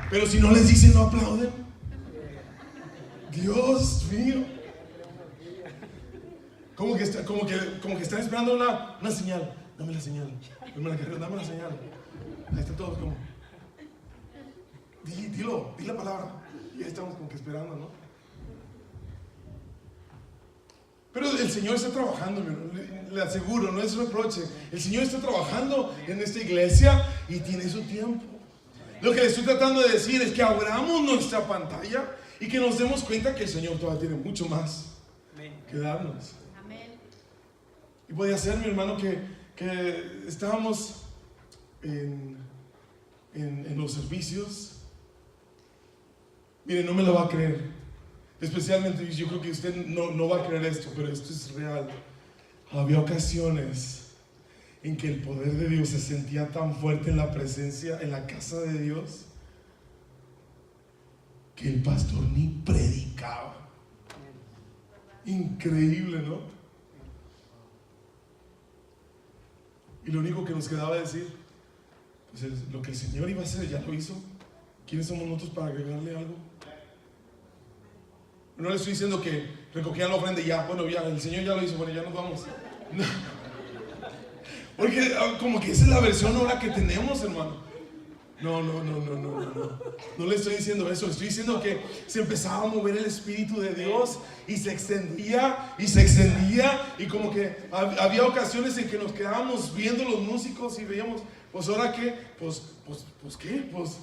Pero si no les dicen, no aplauden. Dios mío. Como que están esperando una señal. Dame la señal. Hermana Carmen, dame la señal. Ahí están todos como, di la palabra. Y ahí estamos como que esperando, ¿no? Pero el Señor está trabajando, le aseguro, no es reproche. El Señor está trabajando en esta iglesia y tiene su tiempo. Lo que le estoy tratando de decir es que abramos nuestra pantalla y que nos demos cuenta que el Señor todavía tiene mucho más que darnos. Y podía ser, mi hermano, que estábamos en los servicios. Miren, no me lo va a creer. Especialmente, yo creo que usted no va a creer esto, pero esto es real. Había ocasiones en que el poder de Dios se sentía tan fuerte en la presencia, en la casa de Dios, que el pastor ni predicaba. Increíble, ¿no? Y lo único que nos quedaba decir, pues lo que el Señor iba a hacer, ya lo hizo. ¿Quiénes somos nosotros para agregarle algo? No le estoy diciendo que recogían la ofrenda y ya, bueno, ya, el Señor ya lo hizo, bueno, ya nos vamos. No. Porque como que esa es la versión ahora que tenemos, hermano. No. No le estoy diciendo eso, le estoy diciendo que se empezaba a mover el Espíritu de Dios y se extendía y como que había ocasiones en que nos quedábamos viendo los músicos y veíamos, pues ahora qué, pues qué, pues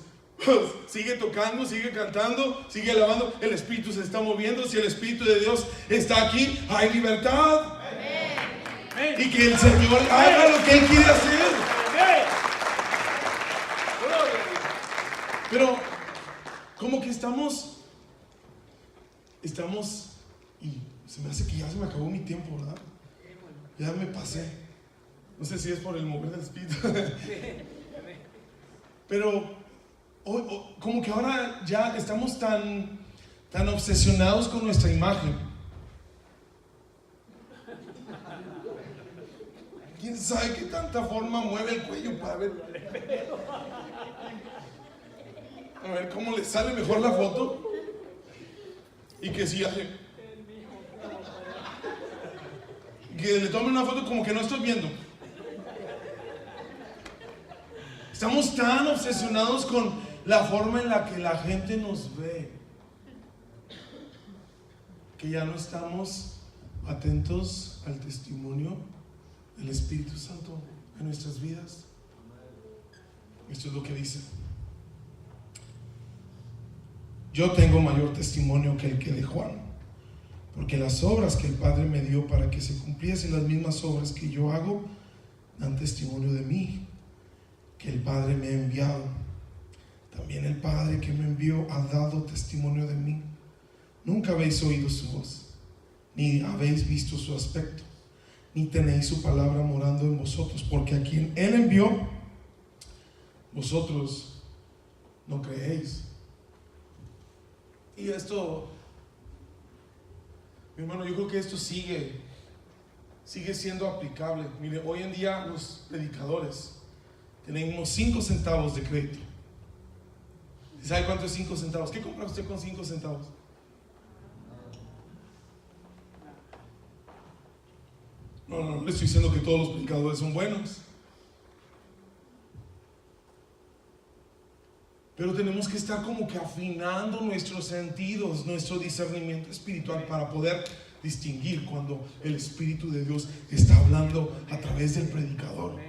sigue tocando, sigue cantando, sigue alabando, el Espíritu se está moviendo. Si el Espíritu de Dios está aquí, hay libertad. Amén. Y que el Señor haga lo que Él quiere hacer. Pero como que estamos y se me hace que ya se me acabó mi tiempo, ¿verdad? Ya me pasé. No sé si es por el mover del Espíritu. Pero como que ahora ya estamos tan obsesionados con nuestra imagen. ¿Quién sabe qué tanta forma mueve el cuello para ver? A ver cómo le sale mejor la foto. Y que si hace, que le tome una foto como que no estoy viendo. Estamos tan obsesionados con la forma en la que la gente nos ve, que ya no estamos atentos al testimonio del Espíritu Santo en nuestras vidas. Esto es lo que dice: yo tengo mayor testimonio que el que de Juan, porque las obras que el Padre me dio para que se cumpliesen las mismas obras que yo hago, dan testimonio de mí, que el Padre me ha enviado. También el Padre que me envió ha dado testimonio de mí. Nunca habéis oído su voz, ni habéis visto su aspecto, ni tenéis su palabra morando en vosotros, porque a quien Él envió, vosotros no creéis. Y esto, mi hermano, yo creo que esto sigue siendo aplicable. Mire, hoy en día los predicadores tenemos 5 centavos de crédito. ¿Sabe cuánto es 5 centavos? ¿Qué compra usted con 5 centavos? No le estoy diciendo que todos los predicadores son buenos, pero tenemos que estar como que afinando nuestros sentidos, nuestro discernimiento espiritual, para poder distinguir cuando el Espíritu de Dios está hablando a través del predicador.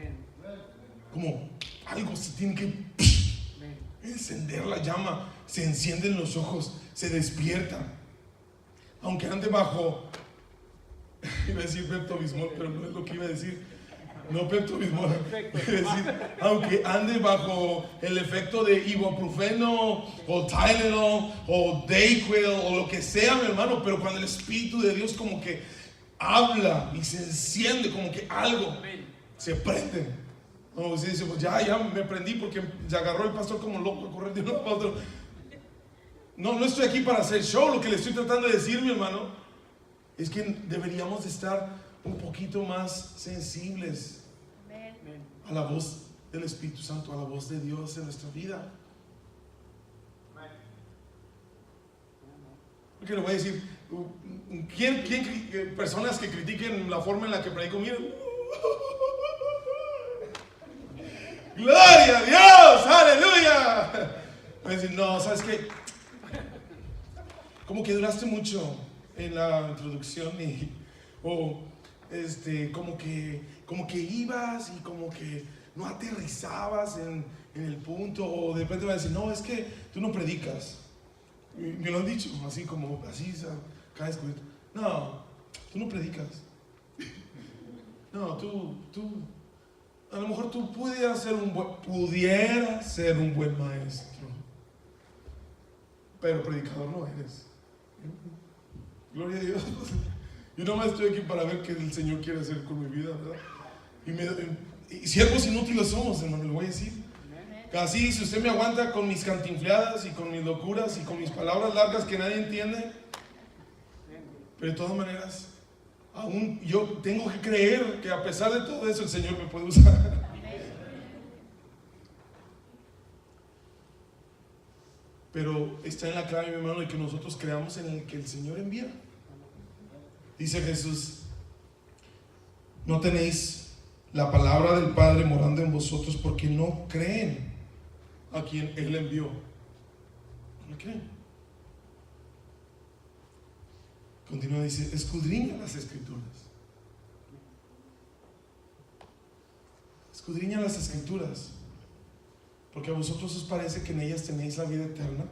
Como algo se tiene que encender la llama, se encienden los ojos, se despierta. Aunque ande bajo, iba a decir Pepto-Bismol, pero no es lo que iba a decir. No Pepto-Bismol, iba a decir, aunque ande bajo el efecto de ibuprofeno o Tylenol o Dayquil o lo que sea, mi hermano, pero cuando el Espíritu de Dios como que habla y se enciende, como que algo se prende. No, usted dice, pues ya me prendí porque se agarró el pastor como loco a correr de uno para otro. No estoy aquí para hacer show. Lo que le estoy tratando de decir, mi hermano, es que deberíamos de estar un poquito más sensibles a la voz del Espíritu Santo, a la voz de Dios en nuestra vida. Porque le voy a decir, personas que critiquen la forma en la que predico, miren, gloria a Dios, aleluya. Voy a decir, no, ¿sabes qué? Como que duraste mucho en la introducción como que ibas y como que no aterrizabas en el punto, o de repente va a decir, no, es que tú no predicas. Me lo han dicho, así como, así, cada descubierto. No, tú no predicas. No, tú a lo mejor tú pudieras ser un buen maestro, pero predicador no eres. Gloria a Dios. Yo nomás estoy aquí para ver qué el Señor quiere hacer con mi vida, ¿verdad? Y siervos inútiles somos, hermano, le voy a decir. Así, si usted me aguanta con mis cantinfladas y con mis locuras y con mis palabras largas que nadie entiende, pero de todas maneras, aún yo tengo que creer que a pesar de todo eso el Señor me puede usar. Pero está en la clave, mi hermano, de que nosotros creamos en el que el Señor envía. Dice Jesús: no tenéis la palabra del Padre morando en vosotros porque no creen a quien Él envió. No creen. Continúa, dice: escudriña las Escrituras. Escudriña las Escrituras, porque a vosotros os parece que en ellas tenéis la vida eterna,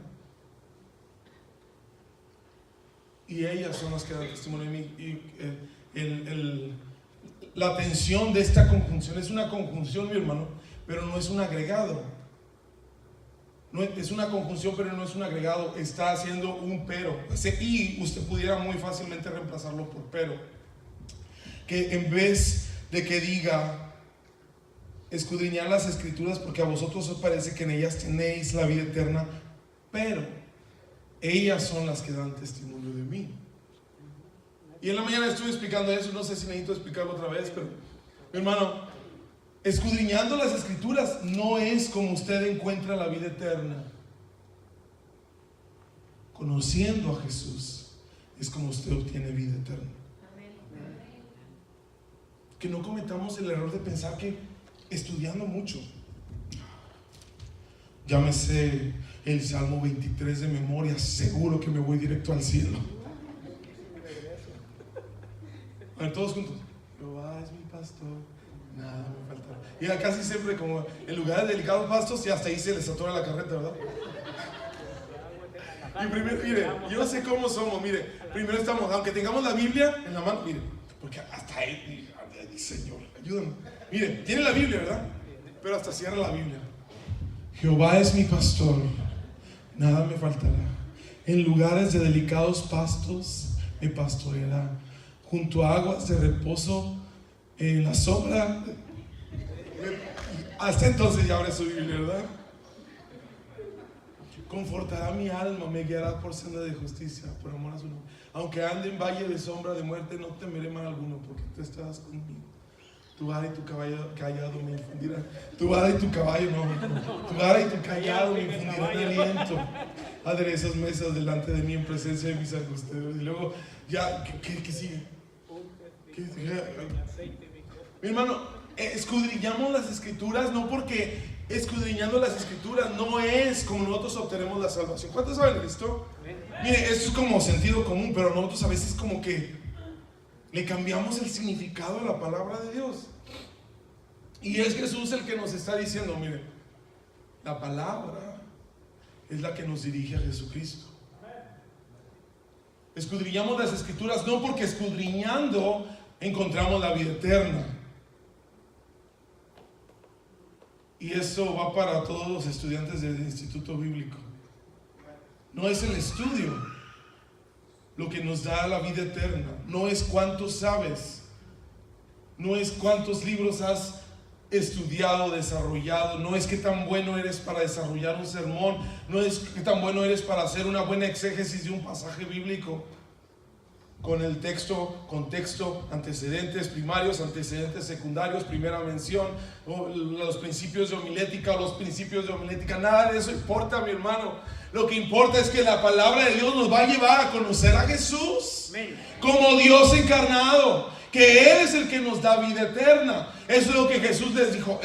y ellas son las que dan testimonio de mí. Y la atención de esta conjunción es una conjunción, mi hermano, pero no es un agregado. No es una conjunción, pero no es un agregado. Está haciendo un pero. Ese y usted pudiera muy fácilmente reemplazarlo por pero. Que en vez de que diga escudriñar las Escrituras porque a vosotros os parece que en ellas tenéis la vida eterna, pero ellas son las que dan testimonio de mí. Y en la mañana estuve explicando eso. No sé si necesito explicarlo otra vez, pero mi hermano, escudriñando las Escrituras no es como usted encuentra la vida eterna. Conociendo a Jesús es como usted obtiene vida eterna. Que no cometamos el error de pensar que estudiando mucho, ya me sé el Salmo 23 de memoria, seguro que me voy directo al cielo. A ver, todos juntos: Jehová es mi pastor, nada me faltará. Y ya casi siempre, como en lugares de delicados pastos, y hasta ahí se les atora la carreta, ¿verdad? Y primero, mire, yo no sé cómo somos, mire, primero estamos, aunque tengamos la Biblia en la mano, mire, porque hasta ahí, Señor, ayúdame. Mire, tiene la Biblia, ¿verdad? Pero hasta cierra la Biblia. Jehová es mi pastor, nada me faltará. En lugares de delicados pastos me pastoreará. Junto a aguas de reposo, en la sombra. Hasta entonces ya abre su Biblia, ¿verdad? Confortará mi alma, me guiará por senda de justicia, por amor a su nombre. Aunque ande en valle de sombra de muerte, no temeré mal alguno, porque tú estás conmigo. Tu vara y tu callado me infundirán. Tu vara y tu caballo, no. Tu vara y tu callado me infundirán aliento. Aderezas mesas delante de mí en presencia de mis angustiadores. Y luego, ya, ¿qué sigue? Mi hermano, escudriñamos las Escrituras no porque escudriñando las Escrituras no es como nosotros obtenemos la salvación. ¿Cuántos saben esto? Mire, esto es como sentido común, pero nosotros a veces como que le cambiamos el significado a la palabra de Dios. Y es Jesús el que nos está diciendo: mire, la palabra es la que nos dirige a Jesucristo. Escudriñamos las Escrituras no porque escudriñando encontramos la vida eterna. Y esto va para todos los estudiantes del Instituto Bíblico. No es el estudio lo que nos da la vida eterna. No es cuánto sabes. No es cuántos libros has estudiado, desarrollado. No es qué tan bueno eres para desarrollar un sermón. No es qué tan bueno eres para hacer una buena exégesis de un pasaje bíblico con el texto, contexto, antecedentes primarios, antecedentes secundarios, primera mención, o los principios de homilética, nada de eso importa, mi hermano. Lo que importa es que la palabra de Dios nos va a llevar a conocer a Jesús como Dios encarnado, que Él es el que nos da vida eterna. Eso es lo que Jesús les dijo.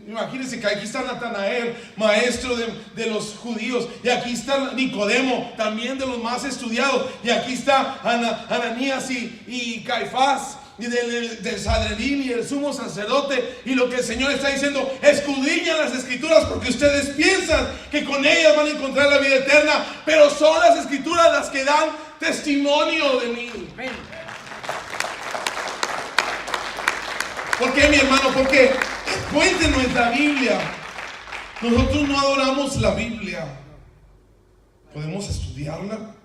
Imagínense que aquí está Natanael, maestro de los judíos, y aquí está Nicodemo, también de los más estudiados, y aquí está Ananías y Caifás, y del Sanedrín y el sumo sacerdote. Y lo que el Señor está diciendo: escudriñan las Escrituras porque ustedes piensan que con ellas van a encontrar la vida eterna, pero son las Escrituras las que dan testimonio de mí. ¿Por qué, mi hermano? Porque después de nuestra Biblia, nosotros no adoramos la Biblia. Podemos estudiarla,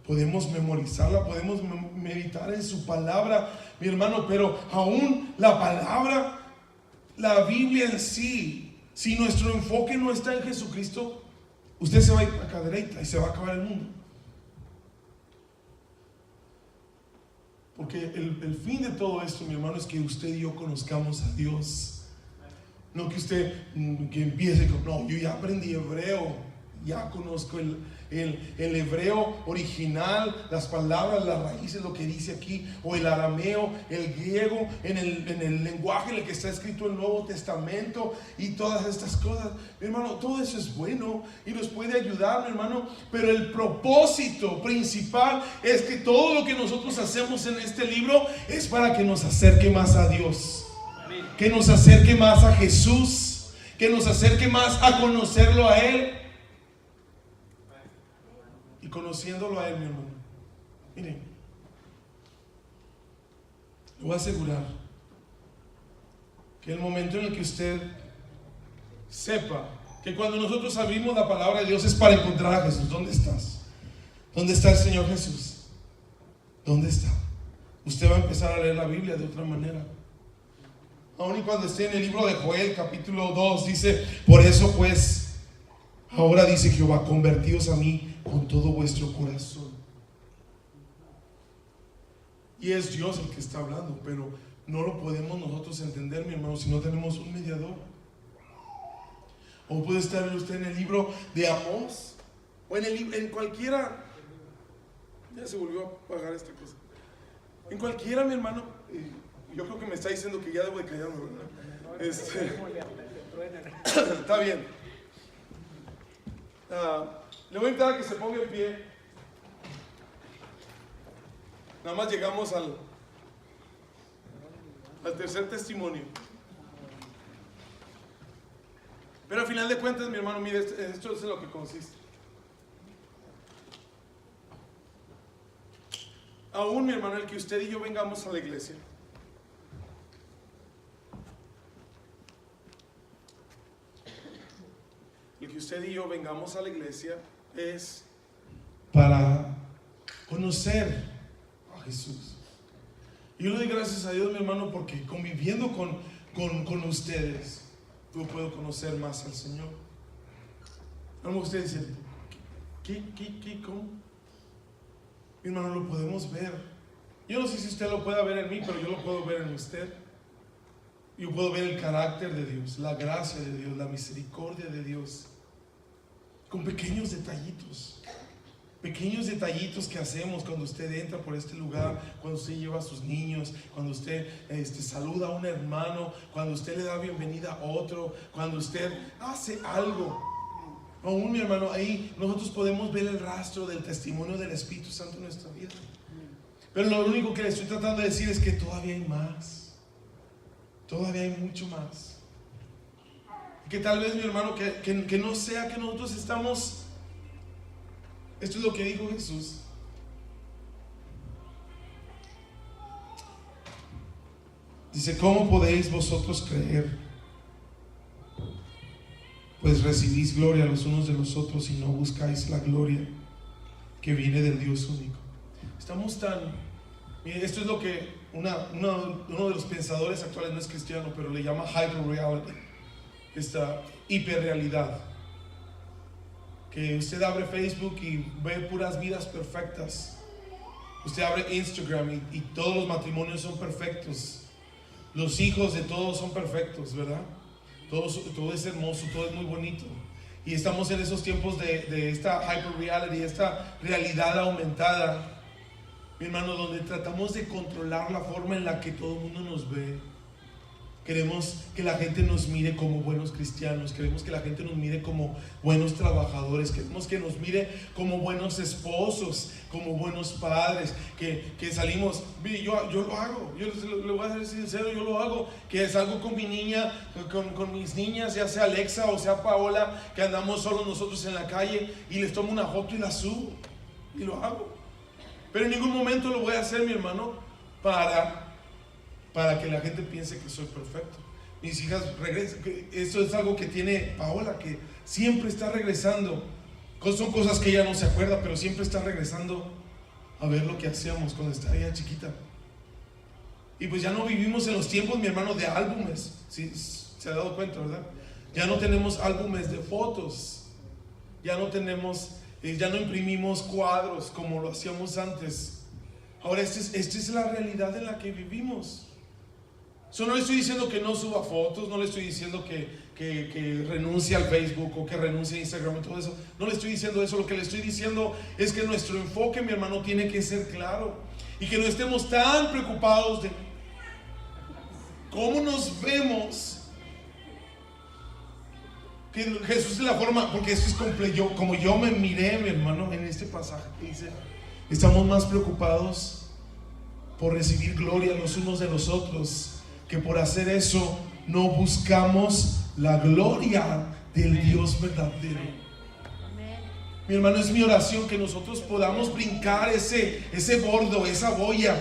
podemos memorizarla, podemos meditar en su palabra, mi hermano, pero aún la palabra, la Biblia en sí, si nuestro enfoque no está en Jesucristo, usted se va a ir acá derecha y se va a acabar el mundo. Porque el fin de todo esto, mi hermano, es que usted y yo conozcamos a Dios. No que usted que empiece con, no, yo ya aprendí hebreo, ya conozco el hebreo original, las palabras, las raíces, lo que dice aquí, o el arameo, el griego, en el lenguaje en el que está escrito el Nuevo Testamento y todas estas cosas. Mi hermano, todo eso es bueno y nos puede ayudar, mi hermano, pero el propósito principal es que todo lo que nosotros hacemos en este libro es para que nos acerque más a Dios, que nos acerque más a Jesús, que nos acerque más a conocerlo a Él. Y conociéndolo a Él, mi hermano, miren, le voy a asegurar que el momento en el que usted sepa que cuando nosotros abrimos la palabra de Dios es para encontrar a Jesús. ¿Dónde estás? ¿Dónde está el Señor Jesús? ¿Dónde está? Usted va a empezar a leer la Biblia de otra manera. Aún y cuando esté en el libro de Joel, capítulo 2, dice: por eso pues, ahora dice Jehová, convertíos a mí con todo vuestro corazón. Y es Dios el que está hablando, pero no lo podemos nosotros entender, mi hermano, si no tenemos un mediador. O puede estar usted en el libro de Amós, o en cualquiera. Ya se volvió a apagar esta cosa. En cualquiera, mi hermano. Yo creo que me está diciendo que ya debo de callarme, ¿verdad? Está bien. Le voy a invitar a que se ponga en pie. Nada más llegamos al tercer testimonio. Pero al final de cuentas, mi hermano, mire, esto es en lo que consiste. Aún, mi hermano, el que usted y yo vengamos a la iglesia, el que usted y yo vengamos a la iglesia es para conocer a Jesús. Y yo le doy gracias a Dios, mi hermano, porque conviviendo con ustedes, yo puedo conocer más al Señor. A lo mejor usted dice: ¿qué? ¿Cómo? Mi hermano, lo podemos ver. Yo no sé si usted lo pueda ver en mí, pero yo lo puedo ver en usted. Yo puedo ver el carácter de Dios, la gracia de Dios, la misericordia de Dios, con pequeños detallitos que hacemos cuando usted entra por este lugar, cuando usted lleva a sus niños, cuando usted saluda a un hermano, cuando usted le da bienvenida a otro, cuando usted hace algo. Aún, mi hermano, ahí nosotros podemos ver el rastro del testimonio del Espíritu Santo en nuestra vida. Pero lo único que le estoy tratando de decir es que todavía hay más. Todavía hay mucho más. Que tal vez, mi hermano, que no sea que nosotros estamos. Esto es lo que dijo Jesús. Dice: ¿cómo podéis vosotros creer? Pues recibís gloria los unos de los otros y no buscáis la gloria que viene del Dios único. Estamos tan... Mire, esto es lo que uno de los pensadores actuales, no es cristiano, pero le llama hyper-reality, esta hiperrealidad. Que usted abre Facebook y ve puras vidas perfectas. Usted abre Instagram y todos los matrimonios son perfectos. Los hijos de todos son perfectos, ¿verdad? Todo es hermoso, todo es muy bonito. Y estamos en esos tiempos de esta hyper-reality, esta realidad aumentada, mi hermano, donde tratamos de controlar la forma en la que todo el mundo nos ve. Queremos que la gente nos mire como buenos cristianos, queremos que la gente nos mire como buenos trabajadores, queremos que nos mire como buenos esposos, como buenos padres, que salimos. Mire, yo lo hago, yo le voy a ser sincero, yo lo hago, que salgo con mi niña, con mis niñas, ya sea Alexa o sea Paola, que andamos solos nosotros en la calle y les tomo una foto y la subo, y lo hago. Pero en ningún momento lo voy a hacer, mi hermano, para que la gente piense que soy perfecto. Mis hijas regresan. Esto es algo que tiene Paola, que siempre está regresando. Son cosas que ella no se acuerda, pero siempre está regresando a ver lo que hacíamos cuando estaba ella chiquita. Y pues ya no vivimos en los tiempos, mi hermano, de álbumes. ¿Sí? Se ha dado cuenta, ¿verdad? Ya no tenemos álbumes de fotos. Ya no tenemos, ya no imprimimos cuadros como lo hacíamos antes. Ahora esta es la realidad en la que vivimos. No le estoy diciendo que no suba fotos, no le estoy diciendo que renuncie al Facebook o que renuncie a Instagram y todo eso. No le estoy diciendo eso. Lo que le estoy diciendo es que nuestro enfoque, mi hermano, tiene que ser claro. Y que no estemos tan preocupados de cómo nos vemos. Que Jesús es la forma, porque eso es como yo me miré, mi hermano, en este pasaje que dice, estamos más preocupados por recibir gloria los unos de los otros, que por hacer eso no buscamos la gloria del Dios verdadero. Mi hermano, es mi oración que nosotros podamos brincar ese bordo, esa boya,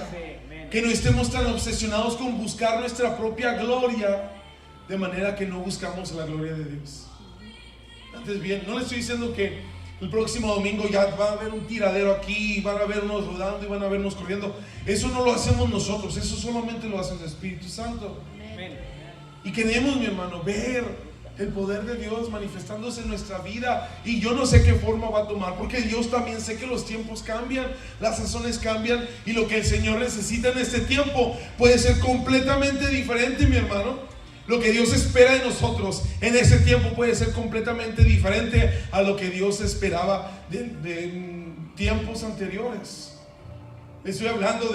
que no estemos tan obsesionados con buscar nuestra propia gloria, de manera que no buscamos la gloria de Dios. Antes bien, no le estoy diciendo que el próximo domingo ya va a haber un tiradero aquí, van a haber unos rodando y van a vernos corriendo. Eso no lo hacemos nosotros, eso solamente lo hace el Espíritu Santo. Amén. Y queremos, mi hermano, ver el poder de Dios manifestándose en nuestra vida. Y yo no sé qué forma va a tomar, porque Dios también sé que los tiempos cambian, las sazones cambian, y lo que el Señor necesita en este tiempo puede ser completamente diferente, mi hermano. Lo que Dios espera de nosotros en ese tiempo puede ser completamente diferente a lo que Dios esperaba de tiempos anteriores. Estoy hablando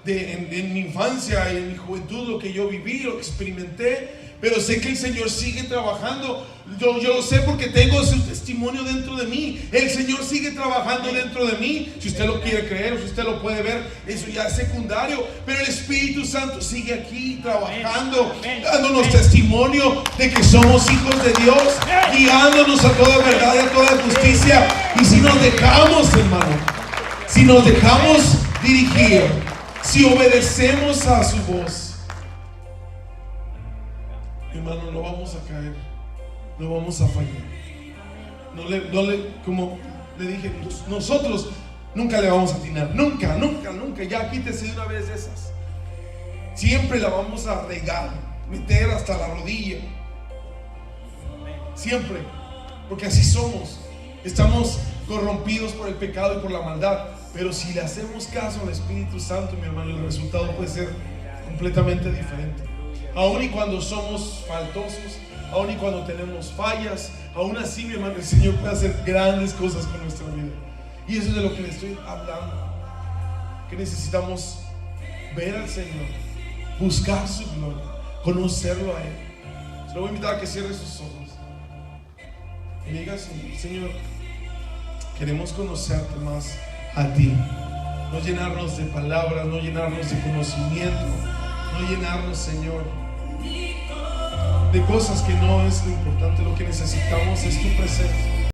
de mi infancia y en mi juventud, lo que yo viví, lo que experimenté. Pero sé que el Señor sigue trabajando. Yo lo sé porque tengo su testimonio dentro de mí. El Señor sigue trabajando dentro de mí. Si usted lo quiere creer o si usted lo puede ver, eso ya es secundario. Pero el Espíritu Santo sigue aquí trabajando, dándonos testimonio de que somos hijos de Dios, guiándonos a toda verdad y a toda justicia. Y si nos dejamos, hermano, si nos dejamos dirigir, si obedecemos a su voz, hermano, no vamos a caer, no vamos a fallar. Como le dije, nosotros nunca le vamos a atinar, nunca. Ya quítese de una vez de esas. Siempre la vamos a regar, meter hasta la rodilla. Siempre, porque así somos. Estamos corrompidos por el pecado y por la maldad. Pero si le hacemos caso al Espíritu Santo, mi hermano, el resultado puede ser completamente diferente. Aún y cuando somos faltosos, aún y cuando tenemos fallas, aún así, mi hermano, el Señor puede hacer grandes cosas con nuestra vida. Y eso es de lo que le estoy hablando, que necesitamos ver al Señor, buscar su gloria, conocerlo a Él. Se lo voy a invitar a que cierre sus ojos y diga: Señor, queremos conocerte más a ti, no llenarnos de palabras, no llenarnos de conocimiento, no llenarnos, Señor, de cosas que no es lo importante. Lo que necesitamos es tu presencia.